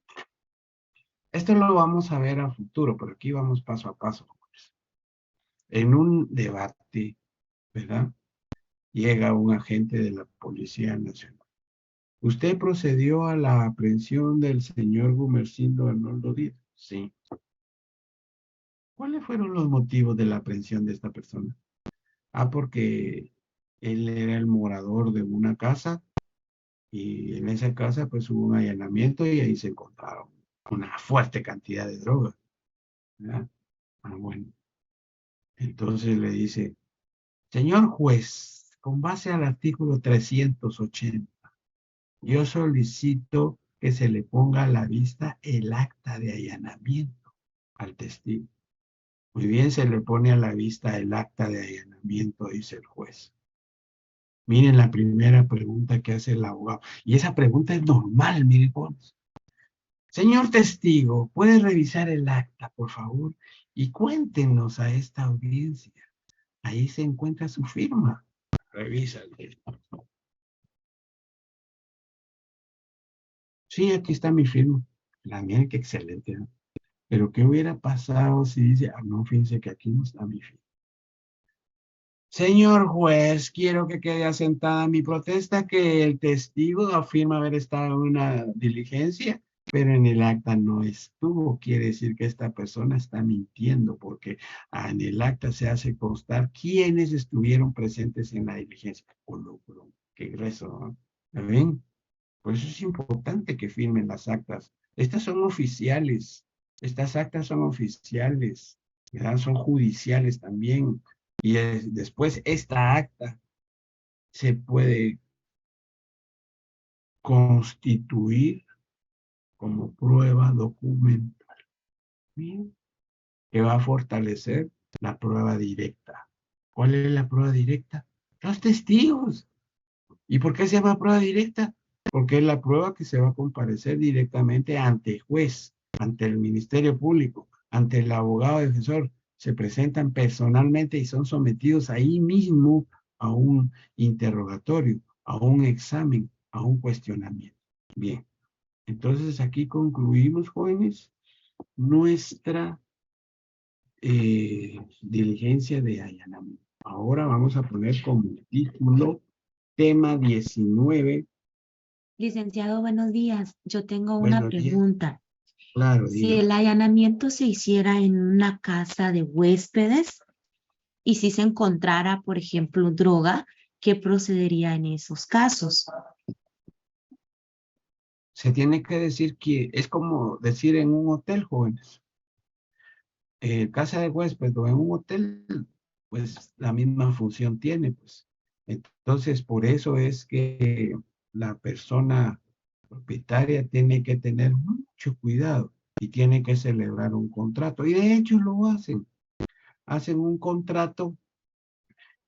Esto lo vamos a ver a futuro, pero aquí vamos paso a paso. En un debate, ¿verdad? Llega un agente de la Policía Nacional. ¿Usted procedió a la aprehensión del señor Gumersindo Arnoldo Díaz? Sí. ¿Cuáles fueron los motivos de la aprehensión de esta persona? Ah, porque él era el morador de una casa y en esa casa pues hubo un allanamiento y ahí se encontraron una fuerte cantidad de droga, ¿verdad? Ah, bueno. Entonces le dice, señor juez, con base al artículo 380, yo solicito que se le ponga a la vista el acta de allanamiento al testigo. Muy bien, se le pone a la vista el acta de allanamiento, dice el juez. Miren la primera pregunta que hace el abogado. Y esa pregunta es normal, miren, jóvenes. Señor testigo, ¿puede revisar el acta, por favor? Y cuéntenos a esta audiencia. Ahí se encuentra su firma. Revísale. Sí, aquí está mi firma. La mía, qué excelente, ¿no? Pero ¿qué hubiera pasado si dice, ah, no, fíjense que aquí no está mi firma? Señor juez, quiero que quede asentada mi protesta que el testigo afirma haber estado en una diligencia, pero en el acta no estuvo. Quiere decir que esta persona está mintiendo porque en el acta se hace constar quiénes estuvieron presentes en la diligencia. Qué grueso, ¿no? ¿Ven? Por eso es importante que firmen las actas. Estas son oficiales. Estas actas son oficiales, ¿verdad? Son judiciales también. Y después esta acta se puede constituir como prueba documental. Bien. Que va a fortalecer la prueba directa. ¿Cuál es la prueba directa? Los testigos. ¿Y por qué se llama prueba directa? Porque es la prueba que se va a comparecer directamente ante el juez, ante el Ministerio Público, ante el abogado defensor. Se presentan personalmente y son sometidos ahí mismo a un interrogatorio, a un examen, a un cuestionamiento. Bien, entonces aquí concluimos, jóvenes, nuestra diligencia de allanamiento. Ahora vamos a poner como título tema 19. Licenciado, buenos días. Yo tengo una Buenos días. pregunta. Claro, Si diga. el allanamiento se hiciera en una casa de huéspedes y si se encontrara, por ejemplo, droga, ¿qué procedería en esos casos? Se tiene que decir que es como decir en un hotel, jóvenes. Casa de huésped o en un hotel, pues la misma función tiene, pues. Entonces, por eso es que la persona propietaria tiene que tener mucho cuidado y tiene que celebrar un contrato. Y de hecho lo hacen. Hacen un contrato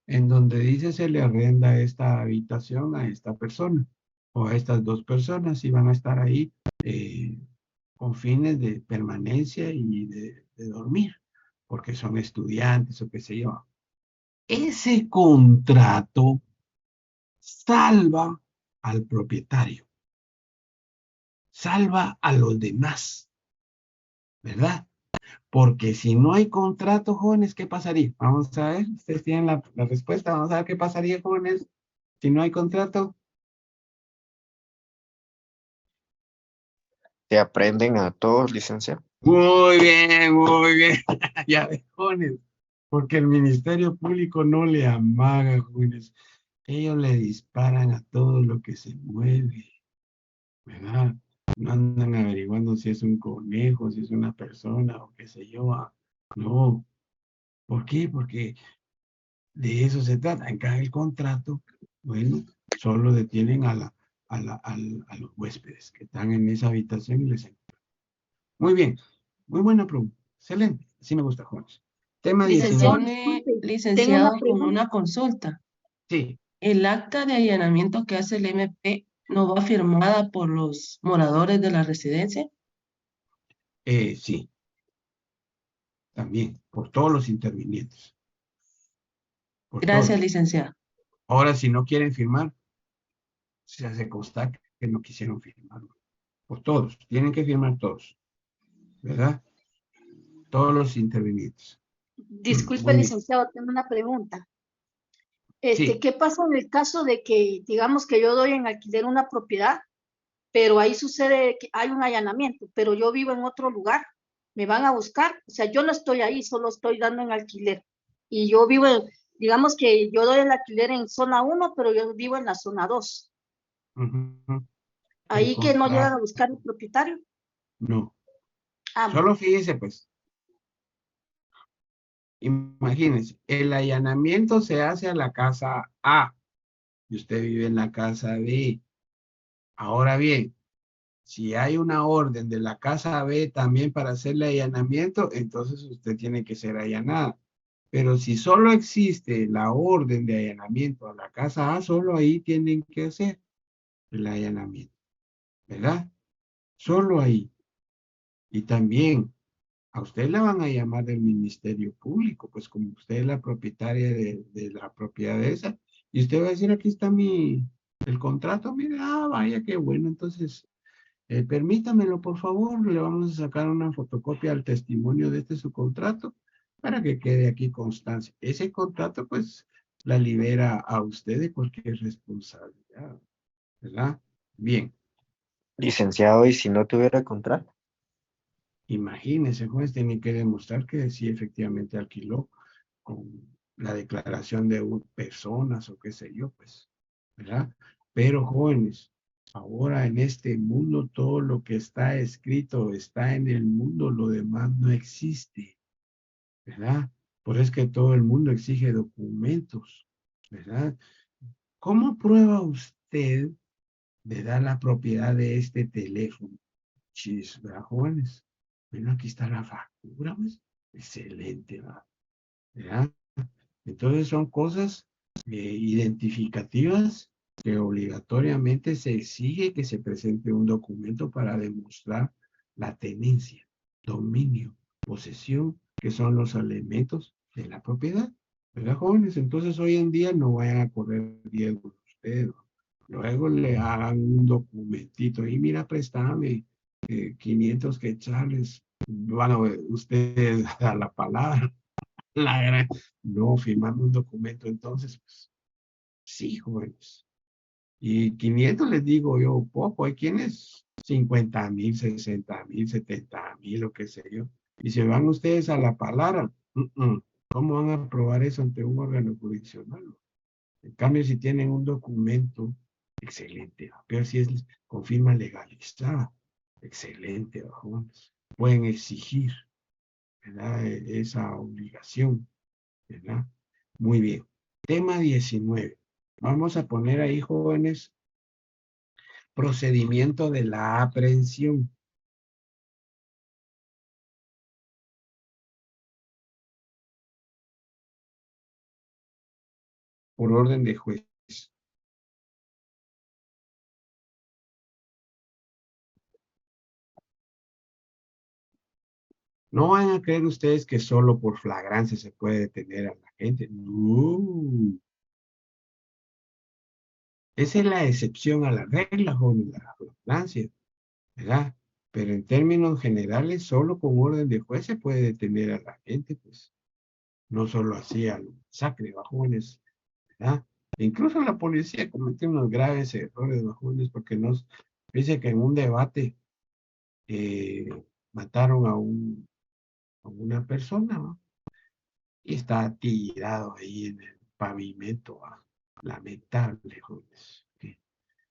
en donde dice se le arrenda esta habitación a esta persona o a estas dos personas y van a estar ahí con fines de permanencia y de dormir, porque son estudiantes o qué sé yo. Ese contrato salva al propietario, salva a los demás, ¿verdad? Porque si no hay contrato, jóvenes, ¿qué pasaría? Vamos a ver, ustedes tienen la respuesta, vamos a ver qué pasaría, jóvenes, si no hay contrato. ¿Se aprenden a todos, licenciado? Muy bien, muy bien. Ya ven, jóvenes, porque el Ministerio Público no le amaga, jóvenes. Ellos le disparan a todo lo que se mueve, ¿verdad? No andan averiguando si es un conejo, si es una persona o qué sé yo. No. ¿Por qué? Porque de eso se trata. En cada el contrato, bueno, solo detienen a los huéspedes que están en esa habitación y les... Muy bien, muy buena pregunta. Excelente, sí me gusta, jóvenes. Tema Licenciado, 19. disculpe, tengo una Licenciado, con pregunta. una consulta. Sí, El acta de allanamiento que hace el MP no va firmada por los moradores de la residencia. sí, también, por todos los intervinientes. Por Gracias, todos. licenciado. Ahora, si no quieren firmar, se hace constar que no quisieron firmar. Por todos, tienen que firmar todos, ¿verdad? Todos los intervinientes. Disculpe, Muy bien. licenciado, tengo una pregunta. Sí. ¿Qué pasa en el caso de que, digamos que yo doy en alquiler una propiedad, pero ahí sucede que hay un allanamiento, pero yo vivo en otro lugar? ¿Me van a buscar? O sea, yo no estoy ahí, solo estoy dando en alquiler. Y yo vivo, digamos que yo doy el alquiler en zona 1, pero yo vivo en la zona 2. Uh-huh. Ahí que no llegan a buscar el propietario. No. Ah, Solo fíjese, pues. Imagínense, el allanamiento se hace a la casa A y usted vive en la casa B. Ahora bien, si hay una orden de la casa B también para hacerle allanamiento, entonces usted tiene que ser allanada. Pero si solo existe la orden de allanamiento a la casa A, solo ahí tienen que hacer el allanamiento, ¿verdad? Solo ahí. Y también a usted la van a llamar del Ministerio Público, pues como usted es la propietaria de la propiedad esa, y usted va a decir, aquí está el contrato, mire, vaya, qué bueno, entonces, permítamelo, por favor, le vamos a sacar una fotocopia al testimonio de su contrato, para que quede aquí constancia. Ese contrato, pues, la libera a usted de cualquier responsabilidad, ¿verdad? Bien. Licenciado, ¿y si no tuviera contrato? Imagínese, el juez tiene que demostrar que sí efectivamente alquiló con la declaración de personas o qué sé yo, pues, ¿verdad? Pero jóvenes, ahora en este mundo todo lo que está escrito está en el mundo, lo demás no existe, ¿verdad? Por eso es que todo el mundo exige documentos, ¿verdad? ¿Cómo prueba usted de dar la propiedad de este teléfono? ¿Verdad, jóvenes? Bueno, aquí está la factura, pues. Excelente, ¿verdad? Entonces son cosas identificativas que obligatoriamente se exige que se presente un documento para demostrar la tenencia, dominio, posesión, que son los elementos de la propiedad. ¿Verdad, jóvenes? Entonces hoy en día no vayan a correr riesgos ustedes. Luego le hagan un documentito y mira, préstame 500 quetzales. Bueno, ustedes a la palabra. No, firmando un documento, entonces, pues, sí, jóvenes. Y 500 les digo yo, poco, hay quienes 50,000, 60,000, 70,000, lo que sé yo. Y se van ustedes a la palabra, ¿cómo van a probar eso ante un órgano jurisdiccional? En cambio, si tienen un documento, excelente, pero si es con firma legalizada, excelente, jóvenes. Pueden exigir, ¿verdad? Esa obligación, ¿verdad? Muy bien. Tema 19. Vamos a poner ahí, jóvenes, procedimiento de la aprehensión. Por orden de juez. No van a creer ustedes que solo por flagrancia se puede detener a la gente. No. Esa es la excepción a la regla, jóvenes, la flagrancia, ¿verdad? Pero en términos generales, solo con orden de juez se puede detener a la gente, pues. No solo así al masacre, jóvenes, ¿verdad? Incluso la policía cometió unos graves errores, jóvenes, porque nos dice que en un debate mataron a una persona, ¿no? Y está tirado ahí en el pavimento, ¿no? Lamentable, jóvenes. ¿Okay?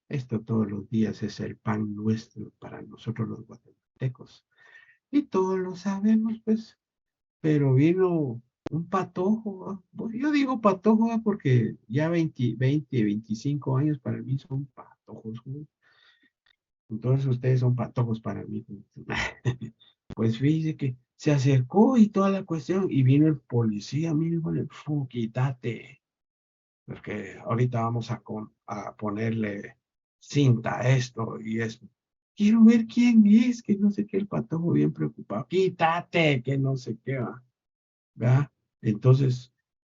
Esto todos los días es el pan nuestro para nosotros los guatemaltecos. Y todos lo sabemos, pues. Pero vino un patojo, ¿no? Pues yo digo patojo, ¿no? Porque ya 20, 25 años para mí son patojos, ¿no? Entonces ustedes son patojos para mí. Pues fíjese que se acercó y toda la cuestión, y vino el policía, mire, quítate, porque ahorita vamos a ponerle cinta a esto y esto. Quiero ver quién es, que no sé qué, el patojo bien preocupado. Quítate, que no sé qué va. ¿Verdad? Entonces,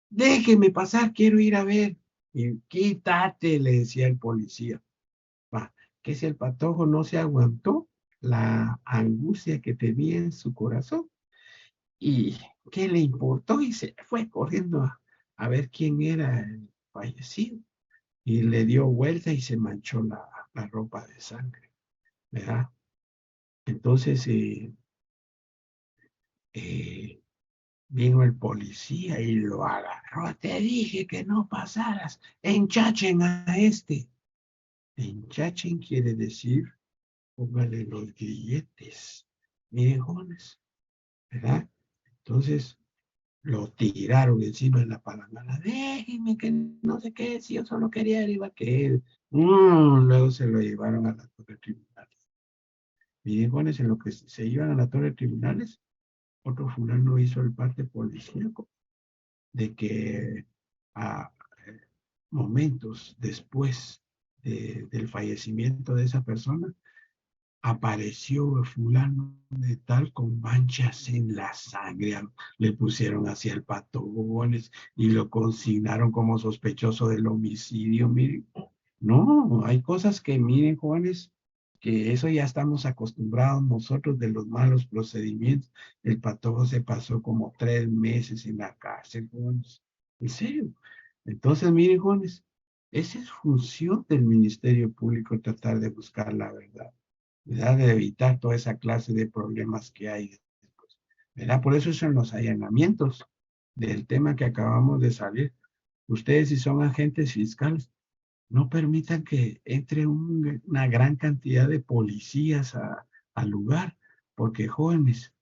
déjeme pasar, quiero ir a ver. Y quítate, le decía el policía. Va, que si el patojo no se aguantó la angustia que tenía en su corazón y qué le importó y se fue corriendo a ver quién era el fallecido y le dio vuelta y se manchó la ropa de sangre, ¿verdad? Entonces vino el policía y lo agarró. Te dije que no pasaras, enchachen a este. Enchachen quiere decir póngale los grilletes. Miren, jóvenes, ¿verdad? Entonces lo tiraron encima de la palangana. Déjenme que no sé qué, si yo solo quería arriba que él. Luego se lo llevaron a la torre de tribunales. Miren, jóvenes, en lo que se iban a la torre de tribunales, otro fulano hizo el parte policíaco de que a momentos después del fallecimiento de esa persona, apareció fulano de tal con manchas en la sangre, le pusieron hacia el patogones y lo consignaron como sospechoso del homicidio. Miren, no, hay cosas que miren, jóvenes, que eso ya estamos acostumbrados nosotros de los malos procedimientos. El patojo se pasó como 3 meses en la cárcel, jóvenes, en serio. Entonces, miren, jóvenes, esa es función del Ministerio Público, tratar de buscar la verdad, ¿verdad? De evitar toda esa clase de problemas que hay después, ¿verdad? Por eso son los allanamientos del tema que acabamos de salir. Ustedes, si son agentes fiscales, no permitan que entre una gran cantidad de policías al lugar, porque jóvenes,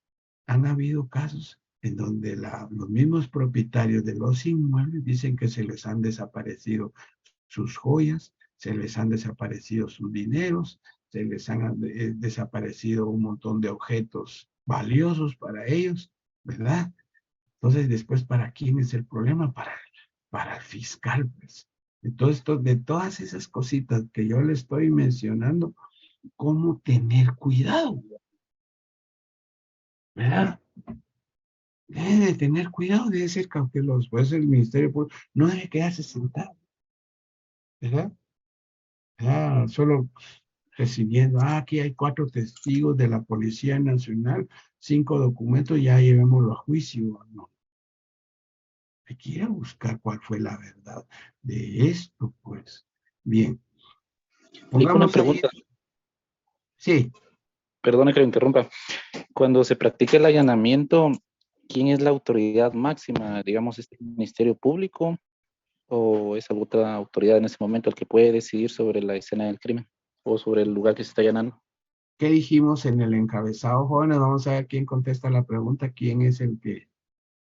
han habido casos en donde los mismos propietarios de los inmuebles dicen que se les han desaparecido sus joyas, se les han desaparecido sus dineros, se les han desaparecido un montón de objetos valiosos para ellos, ¿verdad? Entonces, después, ¿para quién es el problema? Para el fiscal, pues. De todas esas cositas que yo le estoy mencionando, ¿cómo tener cuidado? ¿Verdad? Debe de tener cuidado, debe ser cauteloso. Por eso el Ministerio Público no debe quedarse sentado, ¿verdad? Solo recibiendo, aquí hay 4 testigos de la Policía Nacional, 5 documentos, ya llevémoslo a juicio. No, hay que ir a buscar cuál fue la verdad de esto, pues. Bien, Una pongamos pregunta, ahí. Sí, perdone que lo interrumpa. Cuando se practica el allanamiento, ¿quién es la autoridad máxima? Digamos, ¿es el Ministerio Público o es otra autoridad en ese momento el que puede decidir sobre la escena del crimen o sobre el lugar que se está allanando? ¿qué dijimos en el encabezado, jóvenes? Vamos a ver quién contesta la pregunta, quién es el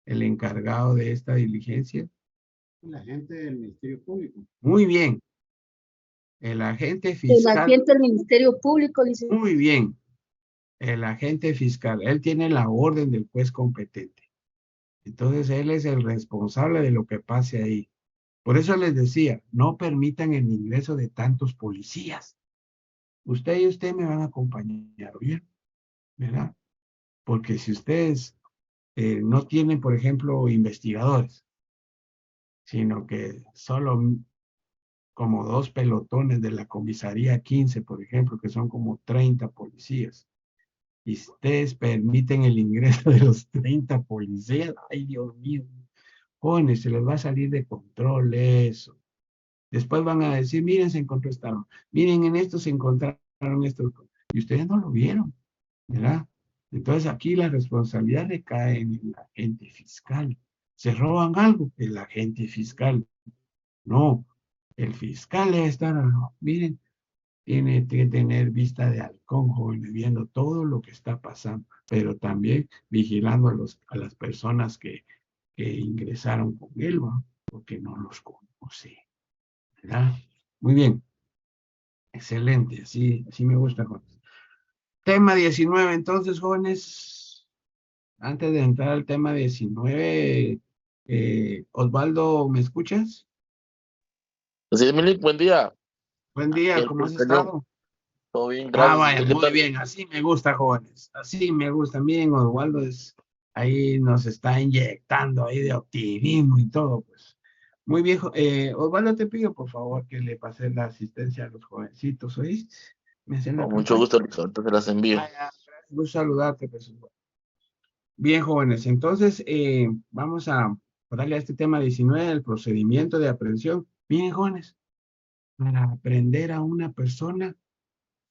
encargado de esta diligencia. La gente del Ministerio Público. Muy bien. El agente El fiscal. agente del Ministerio Público, dice. Muy bien. El agente fiscal. Él tiene la orden del juez competente. Entonces, él es el responsable de lo que pase ahí. Por eso les decía, no permitan el ingreso de tantos policías. Usted y usted me van a acompañar, ¿bien? ¿Verdad? Porque si ustedes no tienen, por ejemplo, investigadores, sino que solo como 2 pelotones de la comisaría 15, por ejemplo, que son como 30 policías, y ustedes permiten el ingreso de los 30 policías, ay Dios mío, jóvenes, se les va a salir de control eso. Después van a decir, miren, se encontró esta arma, miren, en esto se encontraron estos, y ustedes no lo vieron, ¿verdad? Entonces aquí la responsabilidad recae en el agente fiscal. ¿Se roban algo? El agente fiscal. No, el fiscal debe estar, miren, tiene que tener vista de halcón, jóvenes, viendo todo lo que está pasando, pero también vigilando a las personas que ingresaron con él, ¿no? Porque no los conoce, ¿verdad? Muy bien, excelente, así me gusta, jóvenes. Tema 19, entonces, jóvenes, antes de entrar al tema 19, Osvaldo, ¿me escuchas? Así es, Milik, buen día. Buen día, El ¿cómo has Peñón. estado? Todo bien, gracias. Vaya, ¿Usted qué muy tal? bien, así me gusta, jóvenes, así me gusta. Miren, Osvaldo ahí nos está inyectando ahí de optimismo y todo, pues. Muy bien, Osvaldo, te pido, por favor, que le pases la asistencia a los jovencitos, ¿oíste? Me hacen la Con mucho campaña. gusto, ahorita se las envío. Gusto saludarte, pues. Bien, jóvenes, entonces vamos a darle a este tema 19, el procedimiento de aprehensión. Miren, jóvenes, para aprender a una persona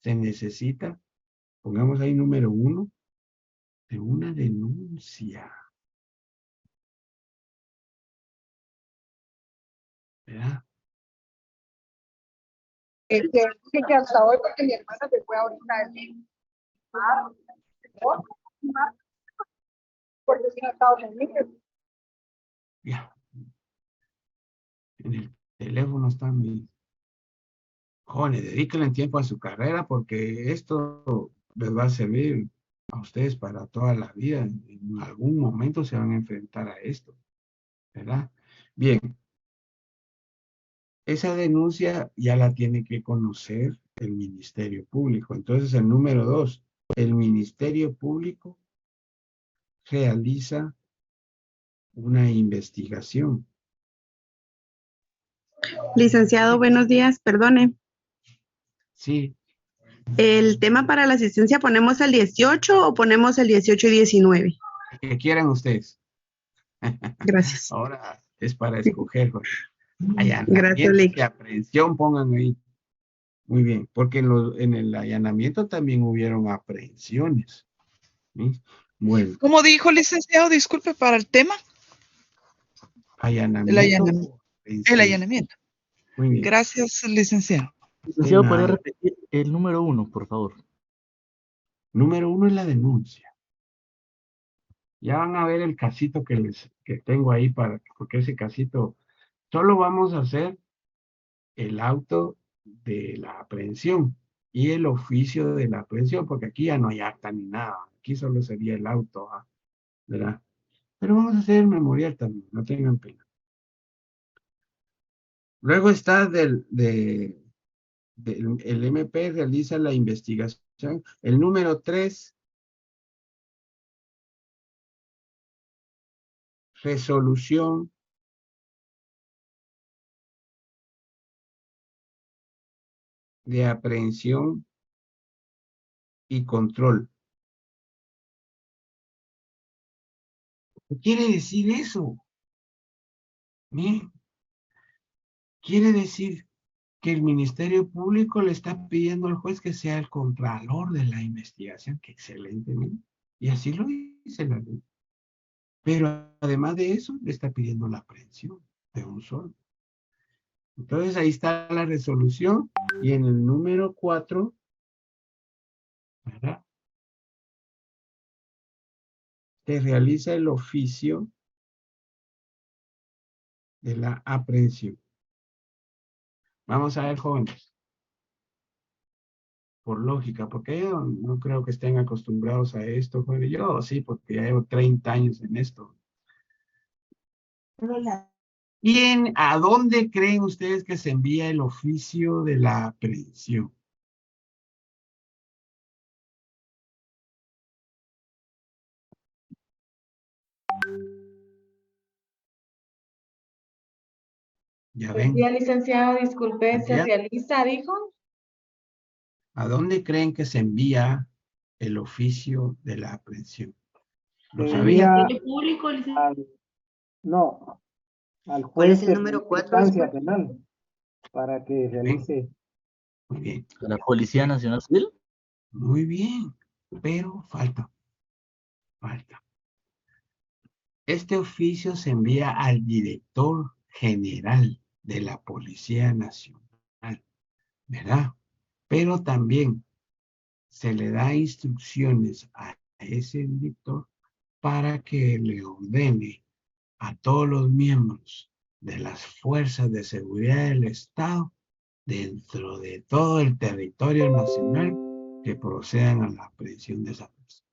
se necesita, pongamos ahí número 1, de una denuncia. ¿Verdad? Que hasta hoy, porque mi hermana se fue ahorita porque si no estaba Unidos. Ya. En el teléfono están mis jóvenes, dedíquenle tiempo a su carrera porque esto les va a servir a ustedes para toda la vida. En algún momento se van a enfrentar a esto, ¿verdad? Bien. Esa denuncia ya la tiene que conocer el Ministerio Público. Entonces, el número 2, el Ministerio Público realiza una investigación. Licenciado, buenos días, perdone. Sí. ¿El tema para la asistencia ponemos el 18 o ponemos el 18 y 19? Que quieran ustedes. Gracias. Ahora es para escoger. Gracias, Allanamiento y aprehensión, pongan ahí. Muy bien, porque en el allanamiento también hubieron aprehensiones. ¿Sí? Bueno. ¿Cómo dijo, licenciado? Disculpe, para el tema. Allanamiento. El allanamiento. Muy bien. Gracias, licenciado. Licenciado, ¿podría repetir el número 1, por favor? Número 1 es la denuncia. Ya van a ver el casito que tengo ahí porque ese casito, solo vamos a hacer el auto de la aprehensión y el oficio de la aprehensión, porque aquí ya no hay acta ni nada. aquí solo sería el auto, ¿verdad? Pero vamos a hacer memorial también, no tengan pena. Luego está el MP realiza la investigación. El número 3, resolución de aprehensión y control. ¿Qué quiere decir eso? Miren, quiere decir que el Ministerio Público le está pidiendo al juez que sea el contralor de la investigación. ¡Qué excelente! Miren. Y así lo dice la ley. Pero además de eso, le está pidiendo la aprehensión de un solo. Entonces ahí está la resolución. Y en el número 4, ¿verdad? Se realiza el oficio de la aprehensión. Vamos a ver, jóvenes. Por lógica, porque yo no creo que estén acostumbrados a esto, jóvenes. Yo sí, porque ya llevo 30 años en esto. Bien, ¿a dónde creen ustedes que se envía el oficio de la aprehensión? Ya Buen ven. día, licenciado, disculpe, Buen ¿se día. realiza, dijo? ¿A dónde creen que se envía el oficio de la aprehensión? ¿Lo Al sabían? Ministerio Público, licenciado. No, al ¿Cuál juez es el de número 4? instancia penal para que ¿Ven? realice. Muy bien. ¿A la Policía Nacional Civil? Muy bien, pero falta. Este oficio se envía al director general de la Policía Nacional, ¿verdad? Pero también se le da instrucciones a ese director para que le ordene a todos los miembros de las fuerzas de seguridad del Estado dentro de todo el territorio nacional que procedan a la aprehensión de esa persona.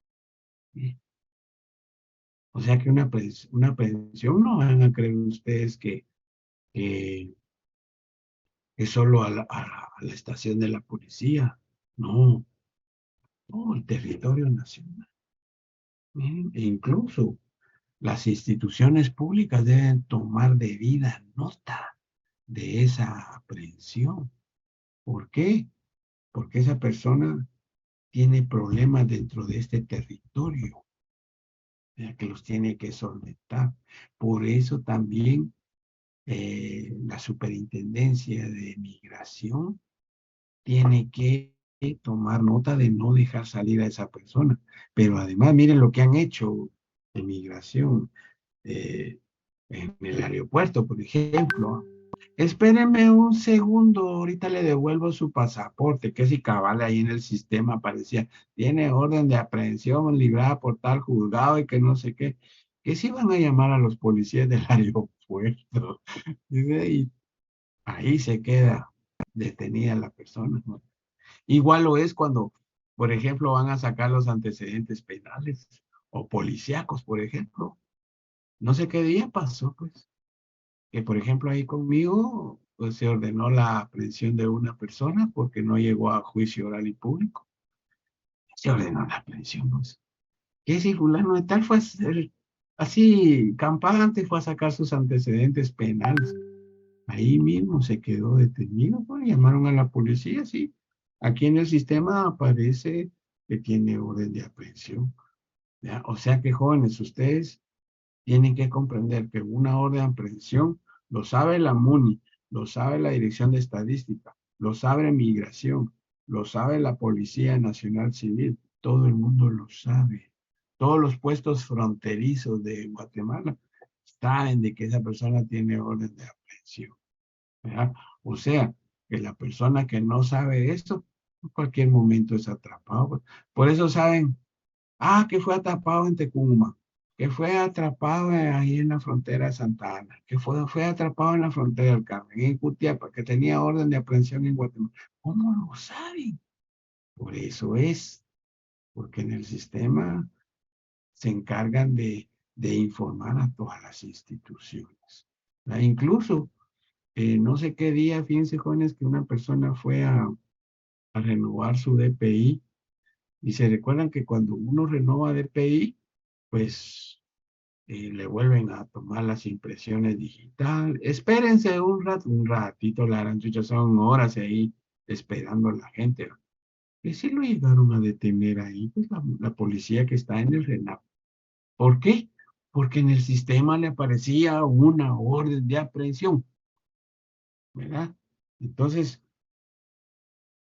¿Sí? O sea que una aprehensión no van a creer ustedes que es solo a la estación de la policía. No, todo el territorio nacional. Miren, e incluso las instituciones públicas deben tomar debida nota de esa aprehensión. ¿Por qué? Porque esa persona tiene problemas dentro de este territorio, o sea, que los tiene que solventar. Por eso también la Superintendencia de Migración tiene que tomar nota de no dejar salir a esa persona. Pero además, miren lo que han hecho en migración en el aeropuerto, por ejemplo. Espérenme un segundo, ahorita le devuelvo su pasaporte, que si cabal ahí en el sistema aparecía, tiene orden de aprehensión librada por tal juzgado y que no sé qué, que si van a llamar a los policías del aeropuerto. Y ahí se queda detenida la persona, ¿no? Igual lo es cuando, por ejemplo, van a sacar los antecedentes penales o policíacos, por ejemplo. No sé qué día pasó, pues, que por ejemplo ahí conmigo pues, se ordenó la aprehensión de una persona porque no llegó a juicio oral y público. Se ordenó la aprehensión, pues. Que si fulano de tal fue a hacer así campante, fue a sacar sus antecedentes penales. Ahí mismo se quedó detenido, pues, llamaron a la policía, sí. Aquí en el sistema aparece que tiene orden de aprehensión. ¿Ya? O sea que jóvenes, ustedes tienen que comprender que una orden de aprehensión lo sabe la MUNI, lo sabe la Dirección de Estadística, lo sabe Migración, lo sabe la Policía Nacional Civil, todo el mundo lo sabe. Todos los puestos fronterizos de Guatemala saben de que esa persona tiene orden de aprehensión. ¿Verdad? O sea, que la persona que no sabe esto, en cualquier momento es atrapado. Por eso saben, que fue atrapado en Tecuma, que fue atrapado ahí en la frontera de Santa Ana, que fue atrapado en la frontera del Carmen, en Cutiapa, que tenía orden de aprehensión en Guatemala. ¿Cómo lo saben? Por eso es porque en el sistema se encargan de informar a todas las instituciones. Incluso, no sé qué día, fíjense jóvenes, que una persona fue a renovar su DPI, y se recuerdan que cuando uno renova DPI, pues le vuelven a tomar las impresiones digitales. Espérense un ratito, la aranchucha, son horas ahí esperando a la gente. Y sí lo llegaron a detener ahí, pues la policía que está en el RENAP. ¿Por qué? Porque en el sistema le aparecía una orden de aprehensión, ¿verdad? Entonces,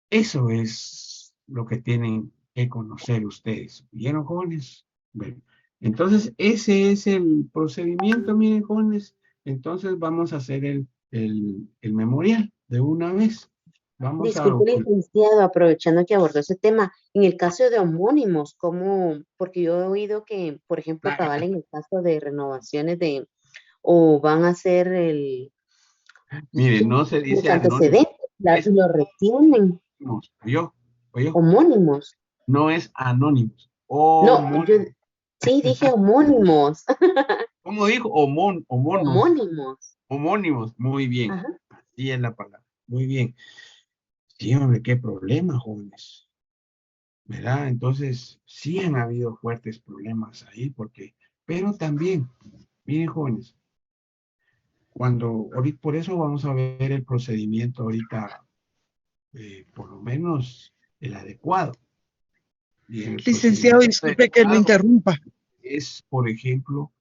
eso es lo que tienen que conocer ustedes. ¿Vieron, jóvenes? Bueno, entonces ese es el procedimiento, miren, jóvenes. Entonces vamos a hacer el memorial de una vez. Vamos a... Disculpe, licenciado, aprovechando que abordó ese tema, en el caso de homónimos, ¿cómo? Porque yo he oído que, por ejemplo, cabal en el caso de renovaciones o van a hacer Miren, no se dice los antecedentes, lo retienen. Homónimos. No es anónimos. No, sí dije homónimos. ¿Cómo dijo? Homónimos. Homónimos, muy bien. Ajá. Así es la palabra. Muy bien. Sí, hombre, qué problema, jóvenes. ¿Verdad? Entonces, sí han habido fuertes problemas ahí, pero también, miren, jóvenes, por eso vamos a ver el procedimiento ahorita, por lo menos el adecuado. Licenciado, disculpe que lo interrumpa. Es, por ejemplo,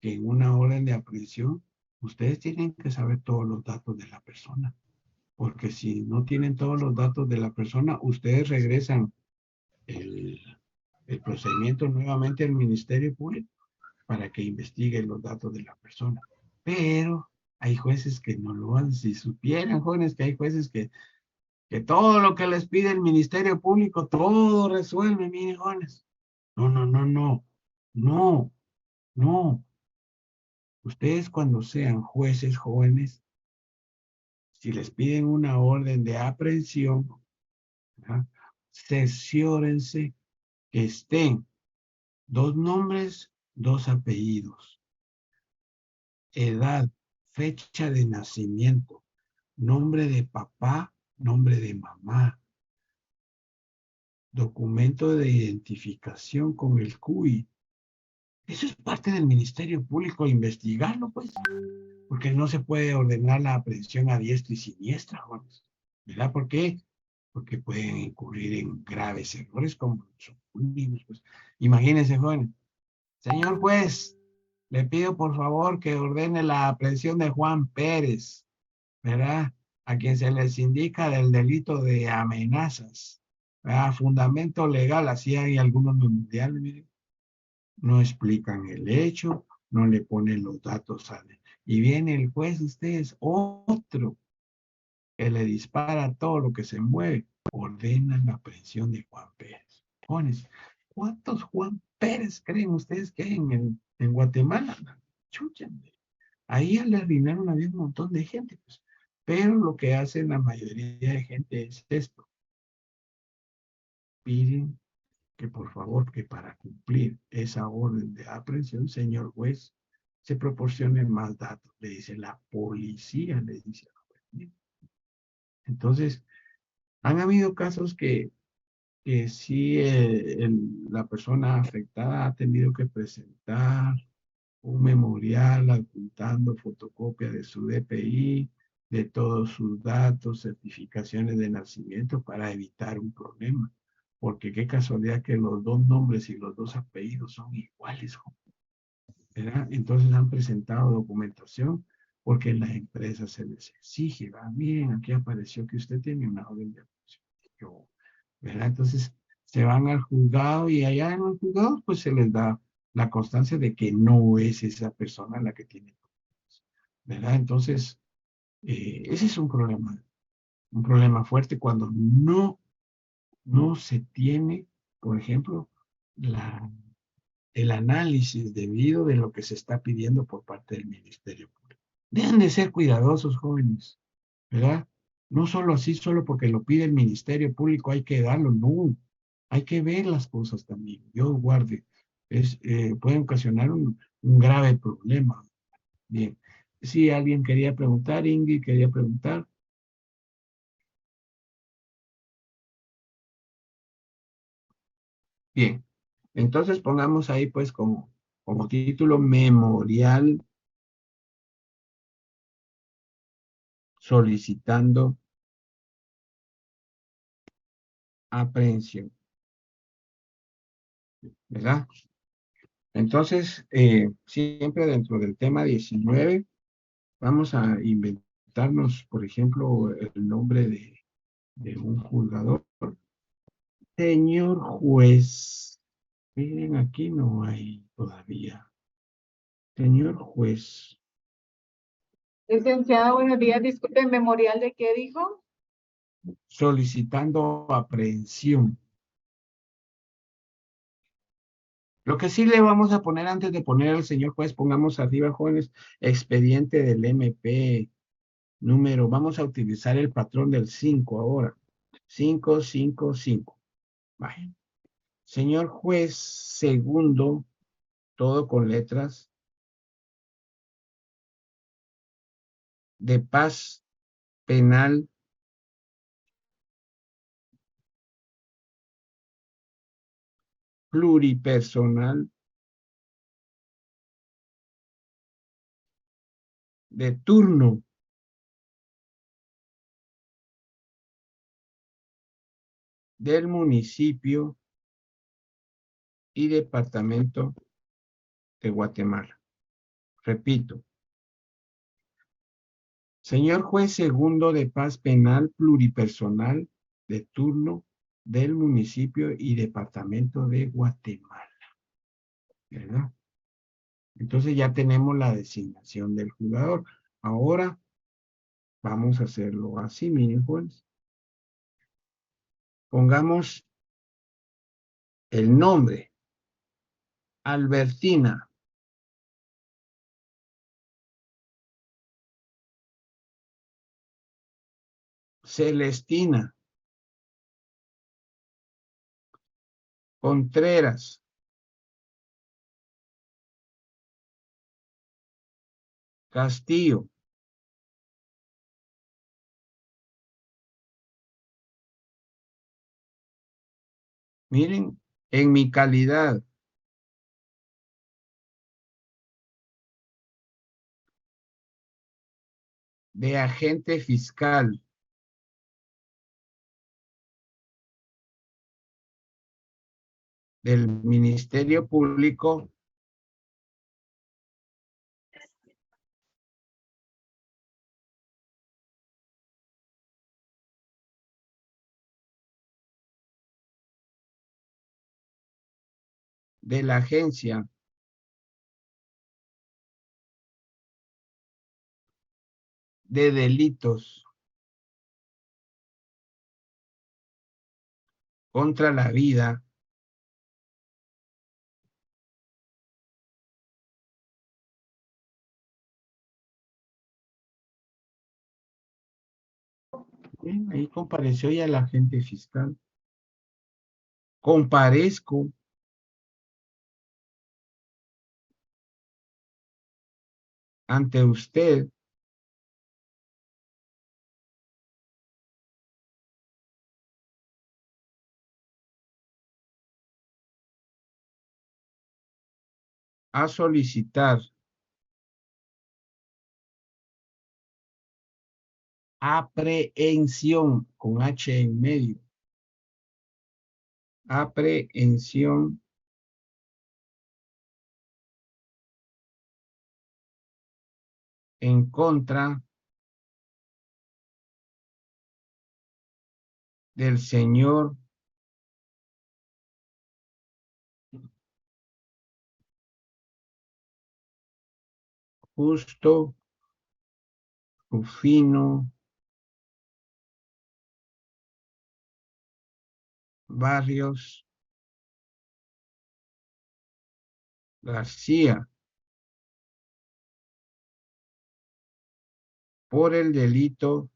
que en una orden de aprehensión, ustedes tienen que saber todos los datos de la persona. Porque si no tienen todos los datos de la persona, ustedes regresan el procedimiento nuevamente al Ministerio Público para que investigue los datos de la persona. Pero hay jueces que no lo hacen. Si supieran, jóvenes, que hay jueces que todo lo que les pide el Ministerio Público, todo resuelve, miren, jóvenes. No. Ustedes cuando sean jueces jóvenes, si les piden una orden de aprehensión, cerciórense que estén 2 nombres, 2 apellidos, edad, fecha de nacimiento, nombre de papá, nombre de mamá, documento de identificación con el CUI. Eso es parte del Ministerio Público, investigarlo, pues, porque no se puede ordenar la aprehensión a diestra y siniestra, jóvenes. ¿Verdad? ¿Por qué? Porque pueden incurrir en graves errores como son niños, pues. Imagínense, jóvenes. Señor juez, le pido por favor que ordene la aprehensión de Juan Pérez, ¿verdad? A quien se les indica del delito de amenazas, ¿verdad? Fundamento legal, así hay algunos memoriales, miren. No explican el hecho, no le ponen los datos y viene el juez, ustedes, otro, que le dispara todo lo que se mueve, ordenan la aprehensión de Juan Pérez. Jóvenes, ¿cuántos Juan Pérez creen ustedes que hay en Guatemala? Chucha, ahí ya le arruinaron la vida a un montón de gente, pues. Pero lo que hace la mayoría de gente es esto. Piden que por favor, que para cumplir esa orden de aprehensión, señor juez, se proporcionen más datos. Le dice la policía, le dice. Entonces, han habido casos que sí la persona afectada ha tenido que presentar un memorial adjuntando fotocopia de su DPI, de todos sus datos, certificaciones de nacimiento para evitar un problema. Porque qué casualidad que los 2 nombres y los 2 apellidos son iguales, ¿verdad? Entonces han presentado documentación porque en las empresas se les exige, ¿verdad? Miren, aquí apareció que usted tiene una orden de aprehensión, ¿verdad? Entonces se van al juzgado y allá en el juzgado pues se les da la constancia de que no es esa persona la que tiene problemas, ¿verdad? Entonces, ese es un problema fuerte cuando no se tiene, por ejemplo, el análisis debido de lo que se está pidiendo por parte del Ministerio Público. Dejan de ser cuidadosos, jóvenes, ¿verdad? No solo así, solo porque lo pide el Ministerio Público hay que darlo, no. Hay que ver las cosas también. Dios guarde. Puede ocasionar un grave problema. Bien. Si alguien quería preguntar, Ingrid quería preguntar. Bien. Entonces pongamos ahí pues como título memorial solicitando aprehensión. ¿Verdad? Entonces, siempre dentro del tema 19, vamos a inventarnos, por ejemplo, el nombre de un juzgador. Señor juez. Miren, aquí no hay todavía. Señor juez. Licenciado, buenos días. Disculpe, ¿memorial de qué dijo? Solicitando aprehensión. Lo que sí le vamos a poner antes de poner al señor juez, pongamos arriba, jóvenes, expediente del MP, número, vamos a utilizar el patrón del 5 ahora. 555. Vaya. Señor juez segundo, todo con letras, de paz penal pluripersonal de turno del municipio y departamento de Guatemala. Repito. Señor juez segundo de paz penal pluripersonal de turno del municipio y departamento de Guatemala. ¿Verdad? Entonces ya tenemos la designación del jugador. Ahora vamos a hacerlo así, miren pues. Pongamos el nombre. Albertina. Celestina. Contreras. Castillo. Miren, en mi calidad de agente fiscal del Ministerio Público de la Agencia de Delitos contra la Vida Bien, ahí compareció ya el agente fiscal. Comparezco ante usted a solicitar aprehensión con H en medio. Aprehensión en contra del señor Justo Rufino Barrios García por el delito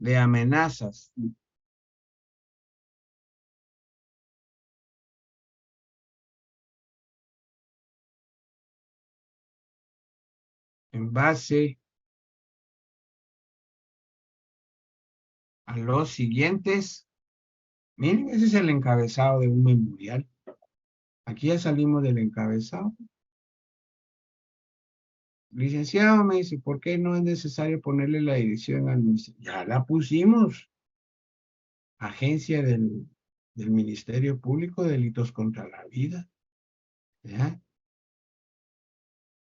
de amenazas. En base a los siguientes. Miren, ese es el encabezado de un memorial. Aquí ya salimos del encabezado. Licenciado, me dice, ¿por qué no es necesario ponerle la dirección al ministerio? Ya la pusimos. Agencia del Ministerio Público, Delitos contra la Vida. ¿Ya?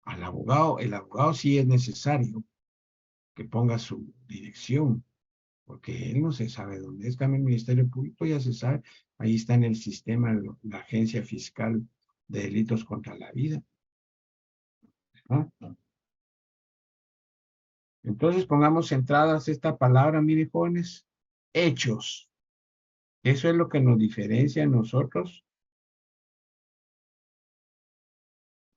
El abogado sí es necesario que ponga su dirección, porque él no se sabe dónde es. Cambio el Ministerio Público ya se sabe, ahí está en el sistema la Agencia Fiscal de Delitos contra la Vida. ¿No? Entonces pongamos entradas esta palabra, mire jóvenes, hechos. Eso es lo que nos diferencia a nosotros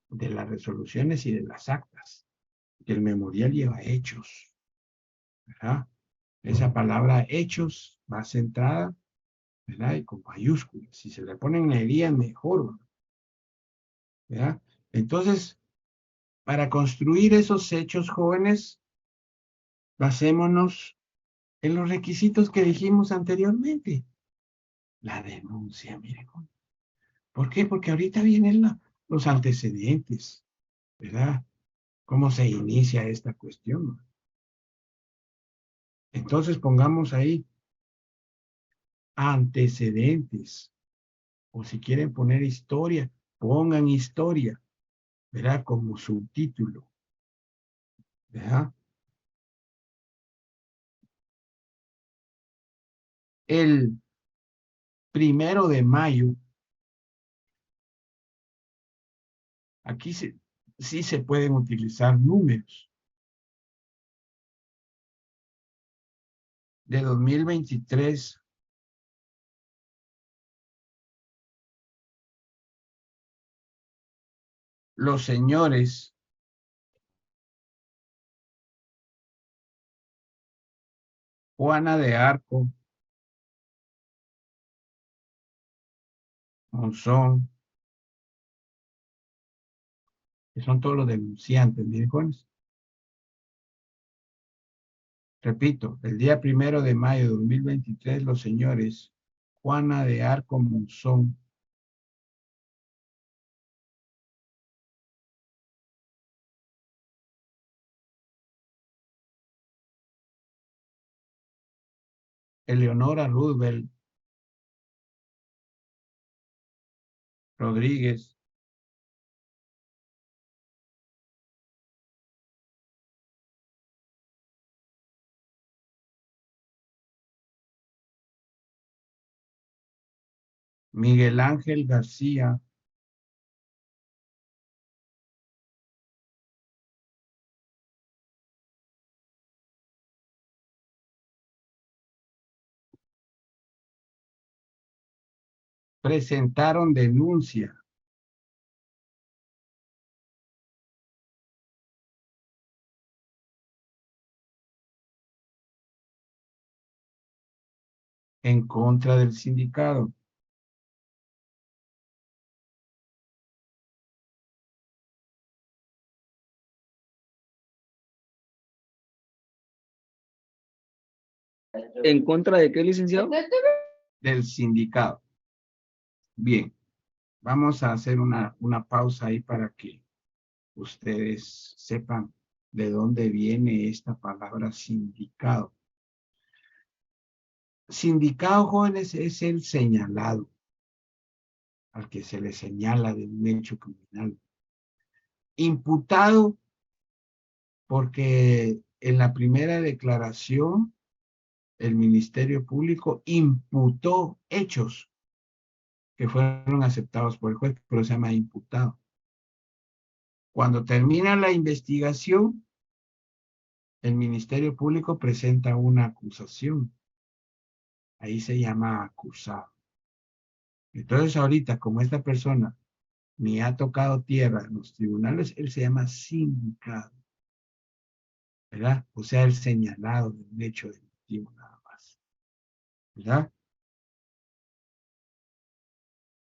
de las resoluciones y de las actas. El memorial lleva hechos, ¿verdad? Esa palabra hechos va centrada, ¿verdad? Y con mayúsculas. Si se le ponen negrilla, mejor, ¿verdad? Entonces, para construir esos hechos, jóvenes, basémonos en los requisitos que dijimos anteriormente. La denuncia, miren. ¿Por qué? Porque ahorita vienen los antecedentes, ¿verdad? ¿Cómo se inicia esta cuestión? Entonces pongamos ahí antecedentes. O si quieren poner historia, pongan historia, ¿verdad? Como subtítulo, ¿verdad? El 1 de mayo, aquí sí se pueden utilizar números. De 2023, los señores Juana de Arco, Monzón, que son todos los denunciantes, miren jóvenes. Repito, el día 1 de mayo de 2023, los señores Juana de Arco, Monzón, Eleonora Roosevelt Rodríguez, Miguel Ángel García, presentaron denuncia en contra del sindicato. ¿En contra de qué, licenciado? Del sindicato. Bien, vamos a hacer una pausa ahí para que ustedes sepan de dónde viene esta palabra sindicado. Sindicado, jóvenes, es el señalado, al que se le señala de un hecho criminal. Imputado, porque en la primera declaración el Ministerio Público imputó hechos que fueron aceptados por el juez, pero se llama imputado. Cuando termina la investigación, el Ministerio Público presenta una acusación. Ahí se llama acusado. Entonces ahorita, como esta persona ni ha tocado tierra en los tribunales, él se llama sindicado, ¿verdad? O sea, el señalado de un hecho delictivo. administrativo nada más. ¿Verdad?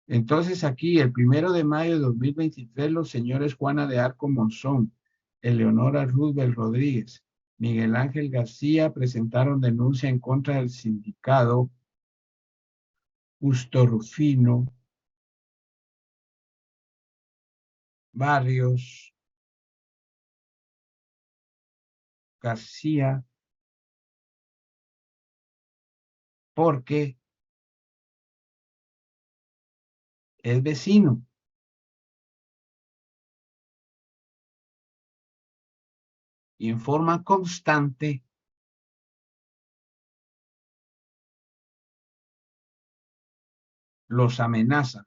Entonces aquí, el 1 de mayo de 2023, los señores Juana de Arco Monzón, Eleonora Roosevelt Rodríguez, Miguel Ángel García presentaron denuncia en contra del sindicato Justo Rufino Barrios García porque es vecino. Y en forma constante los amenaza.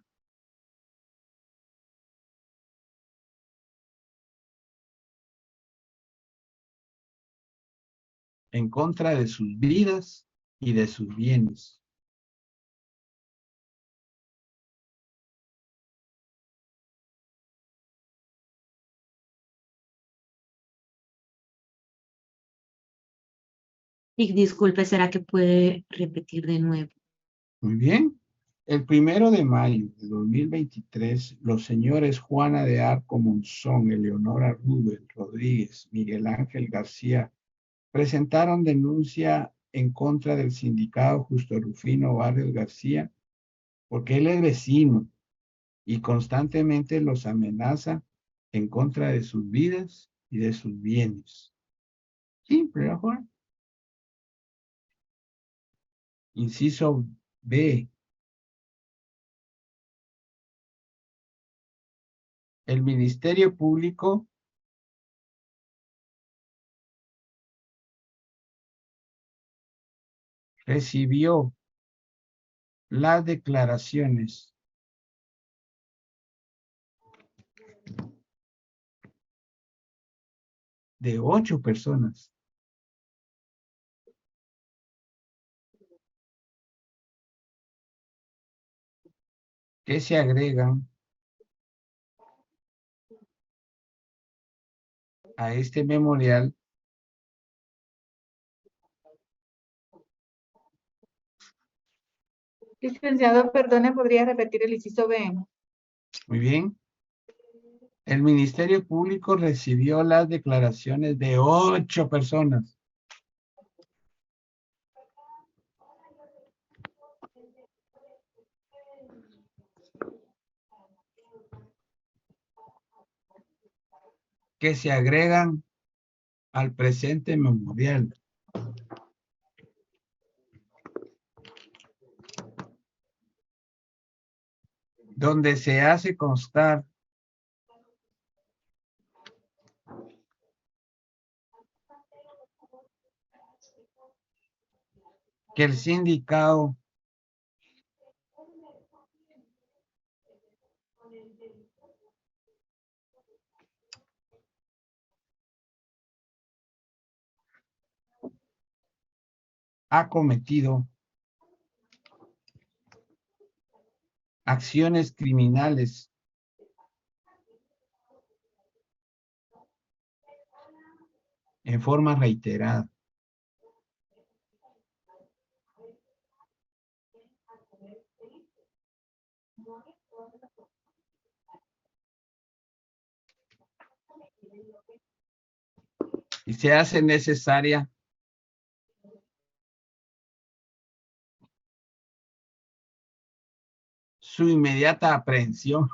En contra de sus vidas y de sus bienes. Y disculpe, ¿será que puede repetir de nuevo? Muy bien. El 1 de mayo de 2023, los señores Juana de Arco Monzón, Eleonora Roosevelt Rodríguez, Miguel Ángel García, presentaron denuncia en contra del sindicato Justo Rufino Barrios García, porque él es vecino y constantemente los amenaza en contra de sus vidas y de sus bienes. Simple, ¿no, Juan? Inciso B. El Ministerio Público recibió las declaraciones de 8 personas que se agregan a este memorial Licenciado, perdone, ¿podría repetir el inciso B? Muy bien. El Ministerio Público recibió las declaraciones de 8 personas que se agregan al presente memorial. Donde se hace constar que el sindicato ha cometido acciones criminales en forma reiterada. Y se hace necesaria su inmediata aprehensión.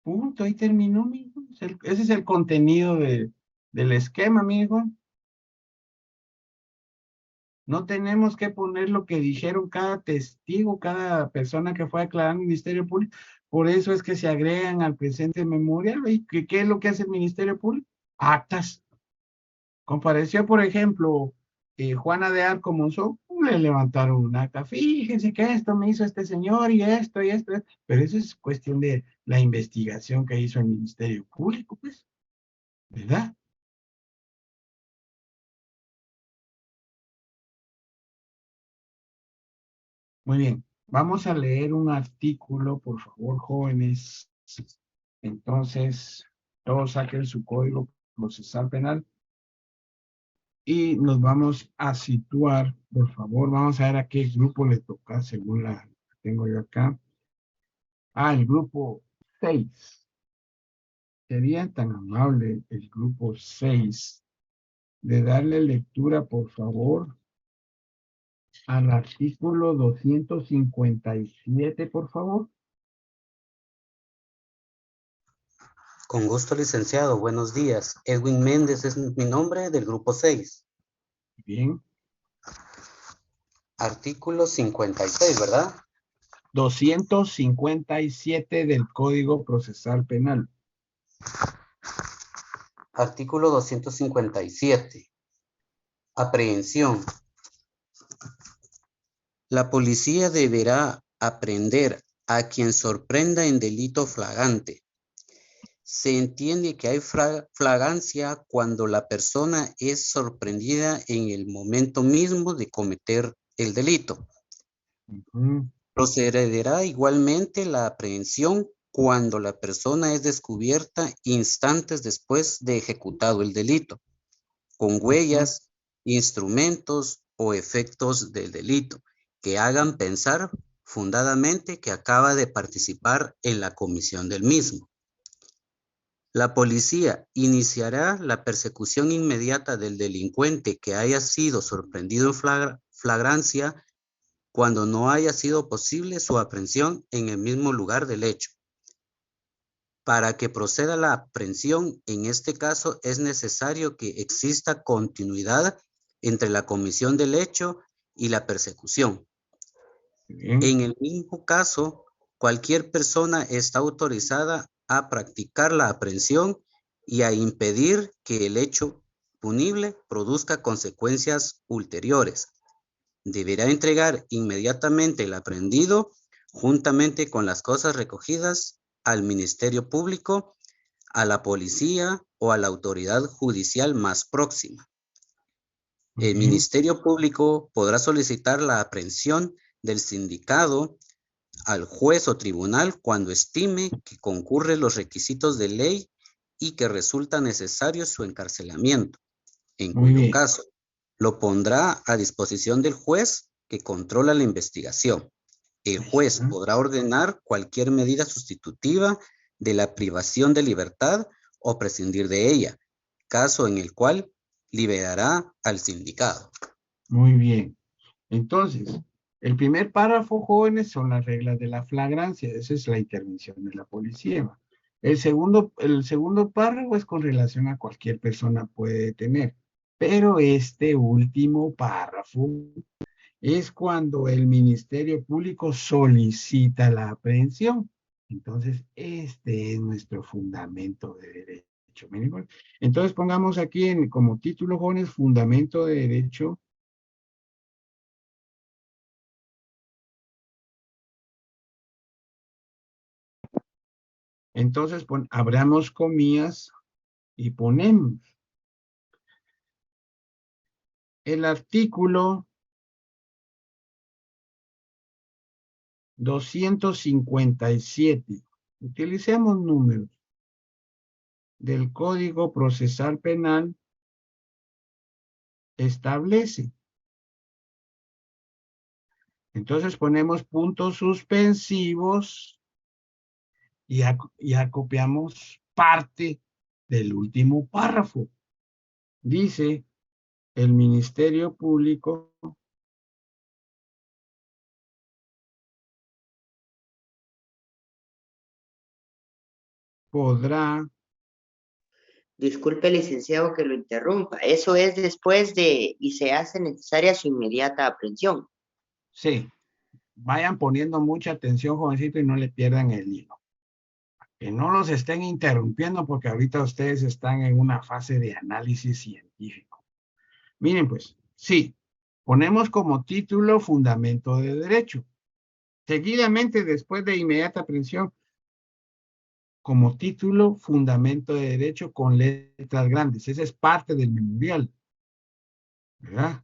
Punto, ahí terminó, mijo. Ese es el contenido del esquema, mijo. No tenemos que poner lo que dijeron cada testigo, cada persona que fue a declarar al Ministerio Público. Por eso es que se agregan al presente memorial. ¿Y qué es lo que hace el Ministerio Público? Actas. Compareció, por ejemplo, Juana de Arco Monzón, le levantaron un acta. Fíjense que esto me hizo este señor y esto, pero eso es cuestión de la investigación que hizo el Ministerio Público, pues, ¿verdad? Muy bien, vamos a leer un artículo, por favor, jóvenes. Entonces, todos saquen su código procesal penal. y nos vamos a situar, por favor, vamos a ver a qué grupo le toca según la que tengo yo acá. El grupo 6. Sería tan amable el grupo 6 de darle lectura, por favor, al artículo 257, por favor. Con gusto, licenciado. Buenos días. Edwin Méndez es mi nombre, del grupo 6. Bien. Artículo 56, ¿verdad? 257 del Código Procesal Penal. Artículo 257. Aprehensión. La policía deberá aprehender a quien sorprenda en delito flagrante. Se entiende que hay flagrancia cuando la persona es sorprendida en el momento mismo de cometer el delito. Procederá igualmente la aprehensión cuando la persona es descubierta instantes después de ejecutado el delito, con huellas, instrumentos o efectos del delito que hagan pensar fundadamente que acaba de participar en la comisión del mismo. La policía iniciará la persecución inmediata del delincuente que haya sido sorprendido en flagrancia cuando no haya sido posible su aprehensión en el mismo lugar del hecho. Para que proceda la aprehensión, en este caso es necesario que exista continuidad entre la comisión del hecho y la persecución. En el mismo caso, cualquier persona está autorizada a practicar la aprehensión y a impedir que el hecho punible produzca consecuencias ulteriores. Deberá entregar inmediatamente el aprehendido juntamente con las cosas recogidas al Ministerio Público, a la policía o a la autoridad judicial más próxima. El Ministerio Público podrá solicitar la aprehensión del sindicado al juez o tribunal cuando estime que concurren los requisitos de ley y que resulta necesario su encarcelamiento, en cuyo caso lo pondrá a disposición del juez que controla la investigación. El juez podrá ordenar cualquier medida sustitutiva de la privación de libertad o prescindir de ella, caso en el cual liberará al sindicado. Muy bien. Entonces, el primer párrafo, jóvenes, son las reglas de la flagrancia. Esa es la intervención de la policía. El segundo párrafo es con relación a cualquier persona puede detener. Pero este último párrafo es cuando el Ministerio Público solicita la aprehensión. Entonces, este es nuestro fundamento de derecho. Entonces, pongamos aquí como título, jóvenes, fundamento de derecho. Entonces, abramos comillas y ponemos el artículo 257. Utilicemos números del Código Procesal Penal. Establece. Entonces ponemos puntos suspensivos y acopiamos parte del último párrafo. Dice, el Ministerio Público podrá... Disculpe, licenciado, que lo interrumpa. Eso es después de y se hace necesaria su inmediata aprehensión. Sí. Vayan poniendo mucha atención, jovencito, y no le pierdan el hilo. Que no los estén interrumpiendo porque ahorita ustedes están en una fase de análisis científico. Miren pues, sí, ponemos como título fundamento de derecho. Seguidamente, después de inmediata aprehensión, como título fundamento de derecho con letras grandes. Esa es parte del memorial, ¿verdad?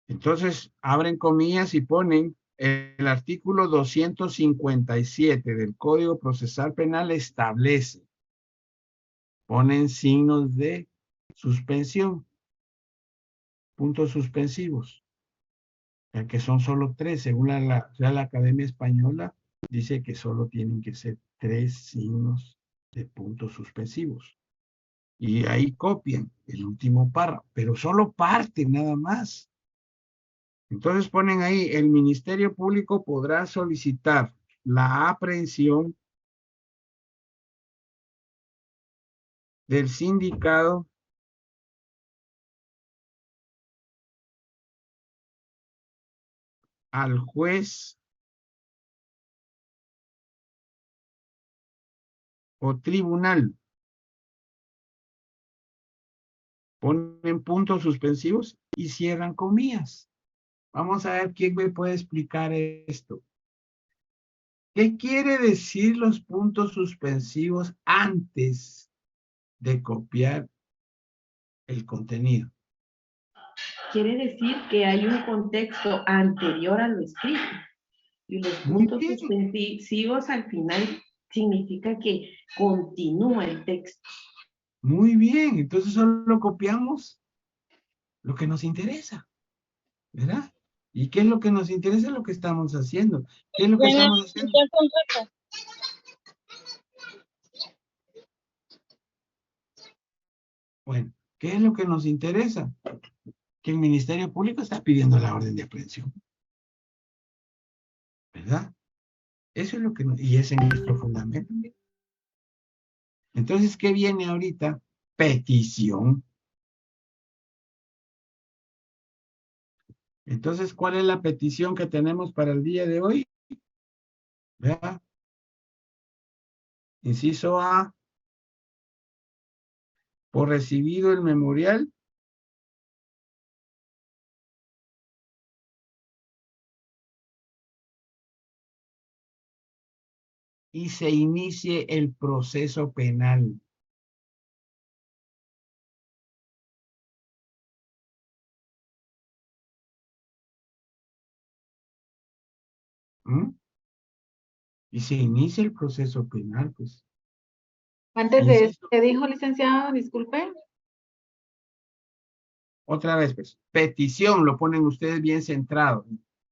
Entonces, abren comillas y ponen el artículo 257 del Código Procesal Penal establece. Ponen signos de suspensión. puntos suspensivos, ya que son solo 3, según la Real Academia Española, dice que solo tienen que ser 3 signos de puntos suspensivos. Y ahí copian el último párrafo, pero solo parte nada más. Entonces ponen ahí, el Ministerio Público podrá solicitar la aprehensión del sindicado al juez o tribunal. Ponen puntos suspensivos y cierran comillas. Vamos a ver quién me puede explicar esto. ¿Qué quiere decir los puntos suspensivos antes de copiar el contenido? Quiere decir que hay un contexto anterior a lo escrito. Y los puntos suspensivos al final significa que continúa el texto. Muy bien, entonces solo copiamos lo que nos interesa, ¿verdad? ¿Y qué es lo que nos interesa? Lo que estamos haciendo. ¿Qué es lo que estamos haciendo? Bueno, ¿qué es lo que nos interesa? Que el Ministerio Público está pidiendo la orden de aprehensión, ¿verdad? Eso es lo que y ese es nuestro fundamento. Entonces, ¿qué viene ahorita? Petición. Entonces, ¿cuál es la petición que tenemos para el día de hoy? ¿Verdad? Inciso A. Por recibido el memorial. Y se inicie el proceso penal. ¿Mm? Y se inicia el proceso penal, pues. Antes de eso, ¿qué dijo, licenciado? Disculpe. Otra vez, pues, petición, lo ponen ustedes bien centrado.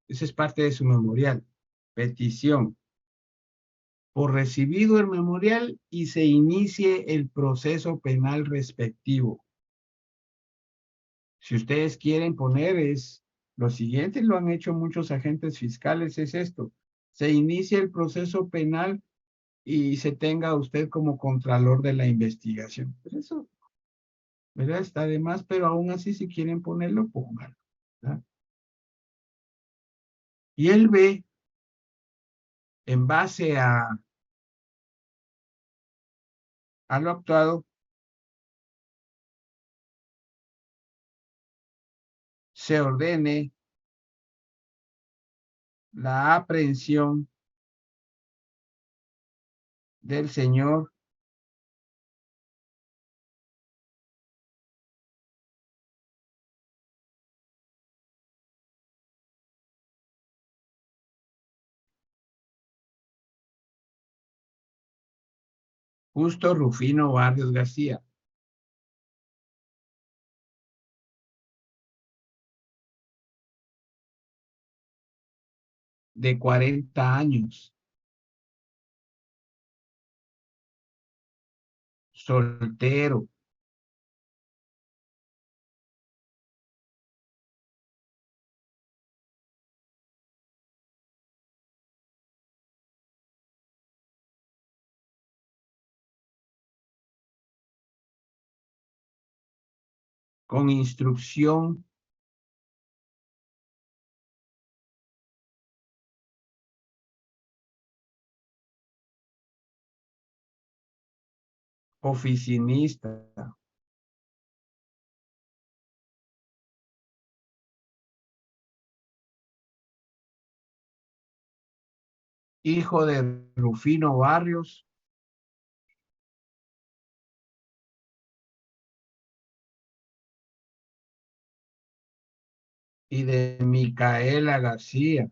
Esa es parte de su memorial. Petición. Por recibido el memorial y se inicie el proceso penal respectivo. Si ustedes quieren poner es lo siguiente, lo han hecho muchos agentes fiscales, es esto. Se inicia el proceso penal y se tenga usted como contralor de la investigación. Pues eso, ¿verdad? Está de más, pero aún así si quieren ponerlo, pónganlo, ¿verdad? Y él ve, en base a lo actuado, se ordene la aprehensión del señor Justo Rufino Barrios García, de 40 años, soltero, con instrucción oficinista, hijo de Rufino Barrios y de Micaela García,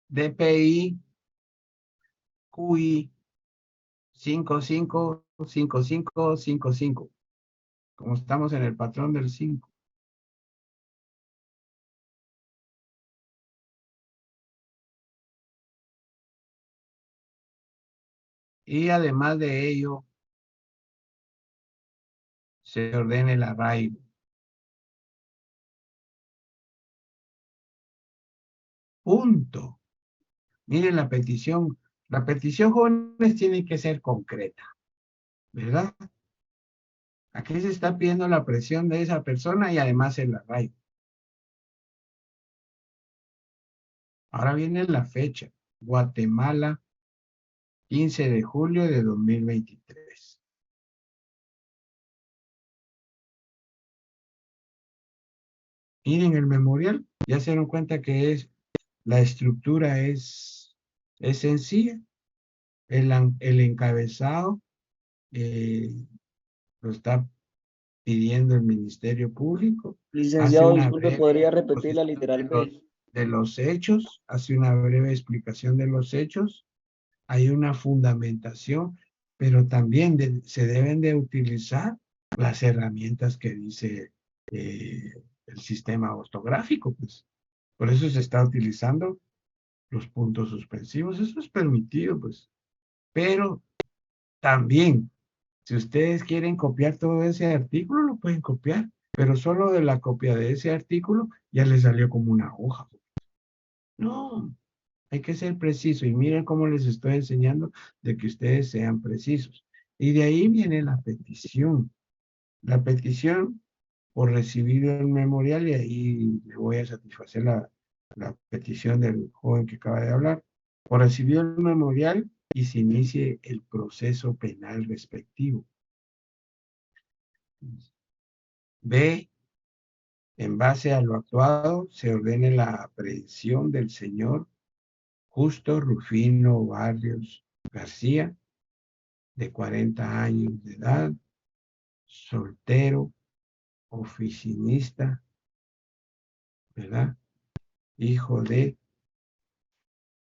DPI QI 555555. Como estamos en el patrón del 5. Y además de ello, se ordena el arraigo. Punto. Miren la petición. La petición, jóvenes, tiene que ser concreta, ¿verdad? Aquí se está pidiendo la presión de esa persona y además el arraigo. Ahora viene la fecha. Guatemala, 15 de julio de 2023. Miren el memorial. Ya se dieron cuenta que la estructura es sencilla. El encabezado lo está pidiendo el Ministerio Público. Licenciado, disculpe, ¿podría repetir la literal B? De los hechos, hace una breve explicación de los hechos. Hay una fundamentación, pero también se deben de utilizar las herramientas que dice el sistema ortográfico, pues. Por eso se está utilizando los puntos suspensivos. Eso es permitido, pues. Pero también, si ustedes quieren copiar todo ese artículo, lo pueden copiar, pero solo de la copia de ese artículo ya les salió como una hoja. No, hay que ser preciso. Y miren cómo les estoy enseñando de que ustedes sean precisos. Y de ahí viene la petición. La petición por recibir el memorial, y ahí le voy a satisfacer la petición del joven que acaba de hablar. Por recibir el memorial y se inicie el proceso penal respectivo. B. En base a lo actuado, se ordene la aprehensión del señor Justo Rufino Barrios García, de 40 años de edad, soltero, oficinista, ¿verdad? Hijo de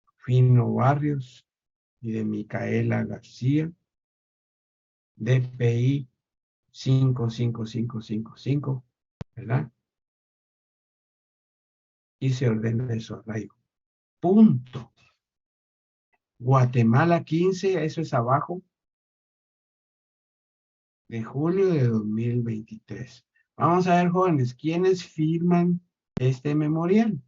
Rufino Barrios y de Micaela García, DPI 55555, ¿verdad? Y se ordena su arraigo. Punto. Guatemala 15, eso es abajo, de julio de 2023. Vamos a ver, jóvenes, ¿quiénes firman este memorial?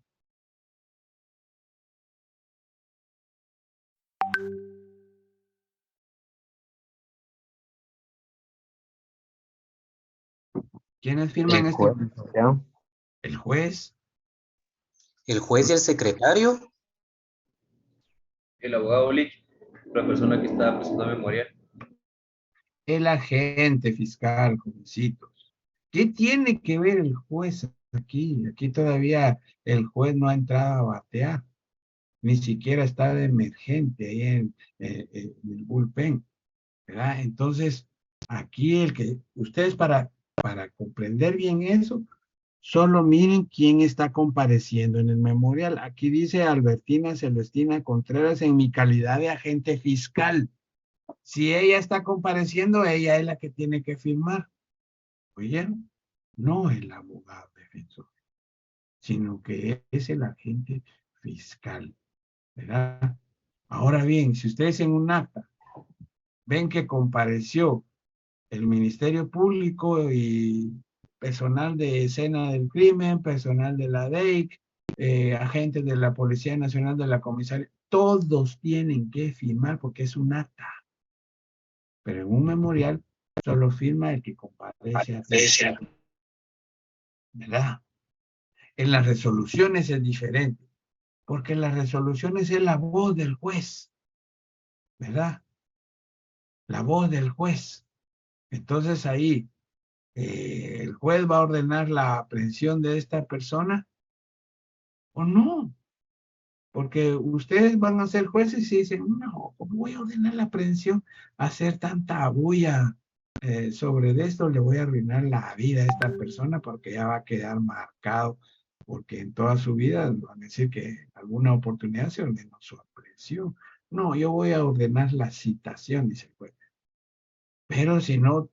¿Quiénes firman este memorial? El juez. ¿El juez y el secretario? El abogado Lich, la persona que estaba presentando el memorial. El agente fiscal, jovencitos. ¿Qué tiene que ver el juez aquí? Aquí todavía el juez no ha entrado a batear. Ni siquiera está de emergente ahí en el bullpen, ¿verdad? Entonces, aquí ustedes para comprender bien eso, solo miren quién está compareciendo en el memorial. Aquí dice Albertina Celestina Contreras en mi calidad de agente fiscal. Si ella está compareciendo, ella es la que tiene que firmar. ¿Oyeron? No el abogado defensor, sino que es el agente fiscal, ¿verdad? Ahora bien, si ustedes en un acta ven que compareció el Ministerio Público y personal de escena del crimen, personal de la DEIC, agentes de la Policía Nacional, de la Comisaría, todos tienen que firmar porque es un acta. Pero en un memorial solo firma el que comparece, ¿verdad? En las resoluciones es diferente, porque en las resoluciones es la voz del juez, ¿verdad? La voz del juez. Entonces ahí el juez va a ordenar la aprehensión de esta persona o no, porque ustedes van a ser jueces y dicen, no, ¿cómo voy a ordenar la aprehensión? Hacer tanta bulla sobre esto, le voy a arruinar la vida a esta persona porque ya va a quedar marcado porque en toda su vida van a decir que alguna oportunidad se ordenó su aprehensión. No, yo voy a ordenar la citación, dice el juez. Pero si no,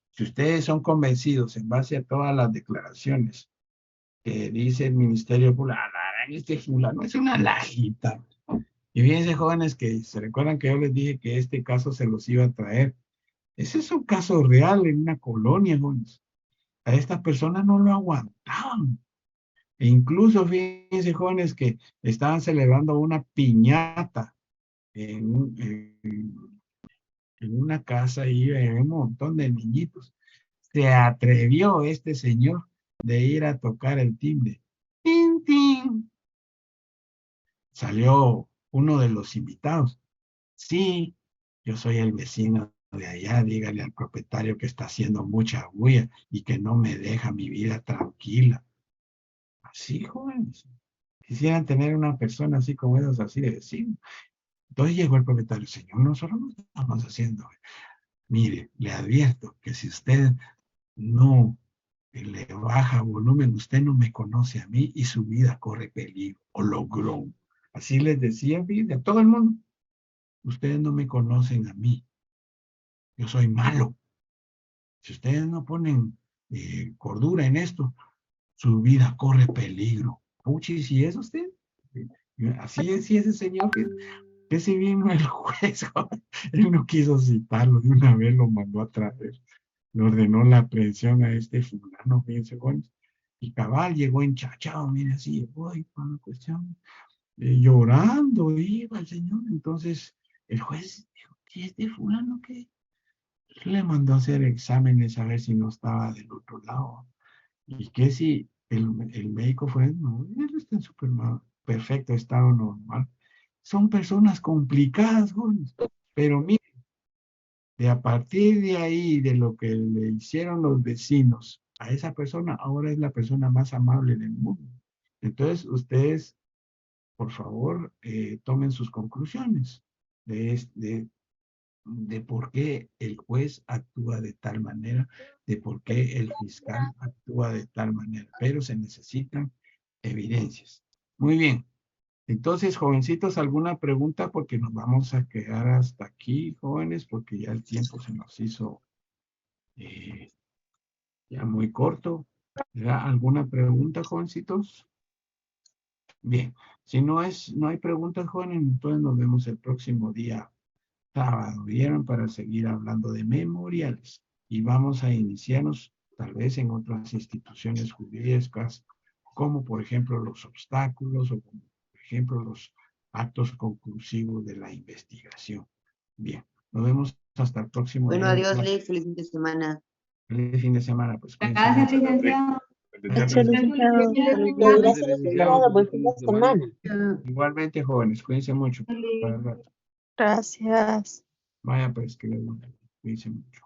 si ustedes son convencidos en base a todas las declaraciones que dice el Ministerio Público, este fulano es una lajita. Y fíjense, jóvenes, que se recuerdan que yo les dije que este caso se los iba a traer. Ese es un caso real en una colonia, jóvenes. A estas personas no lo aguantaban. E incluso, fíjense, jóvenes, que estaban celebrando una piñata en una casa y había un montón de niñitos. Se atrevió este señor de ir a tocar el timbre. ¡Tin, tin! Salió uno de los invitados. Sí, yo soy el vecino de allá, dígale al propietario que está haciendo mucha bulla y que no me deja mi vida tranquila. Así, jóvenes. Quisieran tener una persona así como ellos, así de vecino. Entonces llegó el propietario, señor, nosotros no estamos haciendo. Mire, le advierto que si usted no le baja volumen, usted no me conoce a mí y su vida corre peligro, o logró. Así les decía, fíjate, a todo el mundo. Ustedes no me conocen a mí. Yo soy malo. Si ustedes no ponen cordura en esto, su vida corre peligro. Puchi, ¿sí es usted? Así es, sí, ese señor que si vino el juez, él no quiso citarlo, de una vez lo mandó a traer. Le ordenó la aprehensión a este fulano, fíjense, jóvenes. Y cabal llegó enchachado, mire, así, voy con la cuestión. Llorando iba el señor. Entonces el juez dijo, ¿y este fulano qué? Le mandó a hacer exámenes a ver si no estaba del otro lado. Y que si el médico fue, no, él está en súper perfecto estado normal. Son personas complicadas, jóvenes. Pero miren, de a partir de ahí, de lo que le hicieron los vecinos a esa persona, ahora es la persona más amable del mundo. Entonces, ustedes, por favor, tomen sus conclusiones de por qué el juez actúa de tal manera, de por qué el fiscal actúa de tal manera. Pero se necesitan evidencias. Muy bien. Entonces, jovencitos, ¿alguna pregunta? Porque nos vamos a quedar hasta aquí, jóvenes, porque ya el tiempo se nos hizo ya muy corto. ¿Alguna pregunta, jovencitos? Bien, si no hay preguntas, jóvenes, entonces nos vemos el próximo día sábado, ¿vieron? Para seguir hablando de memoriales. Y vamos a iniciarnos tal vez en otras instituciones jurídicas, como por ejemplo los obstáculos o como por ejemplo los actos conclusivos de la investigación. Bien, nos vemos hasta el próximo día. Bueno, adiós, Liz, feliz fin de semana. Feliz fin de semana, pues. Gracias, licenciado. Gracias, licenciado. Buen fin de semana. Igualmente, jóvenes, cuídense mucho. Gracias. Vaya, pues, que les cuídense mucho.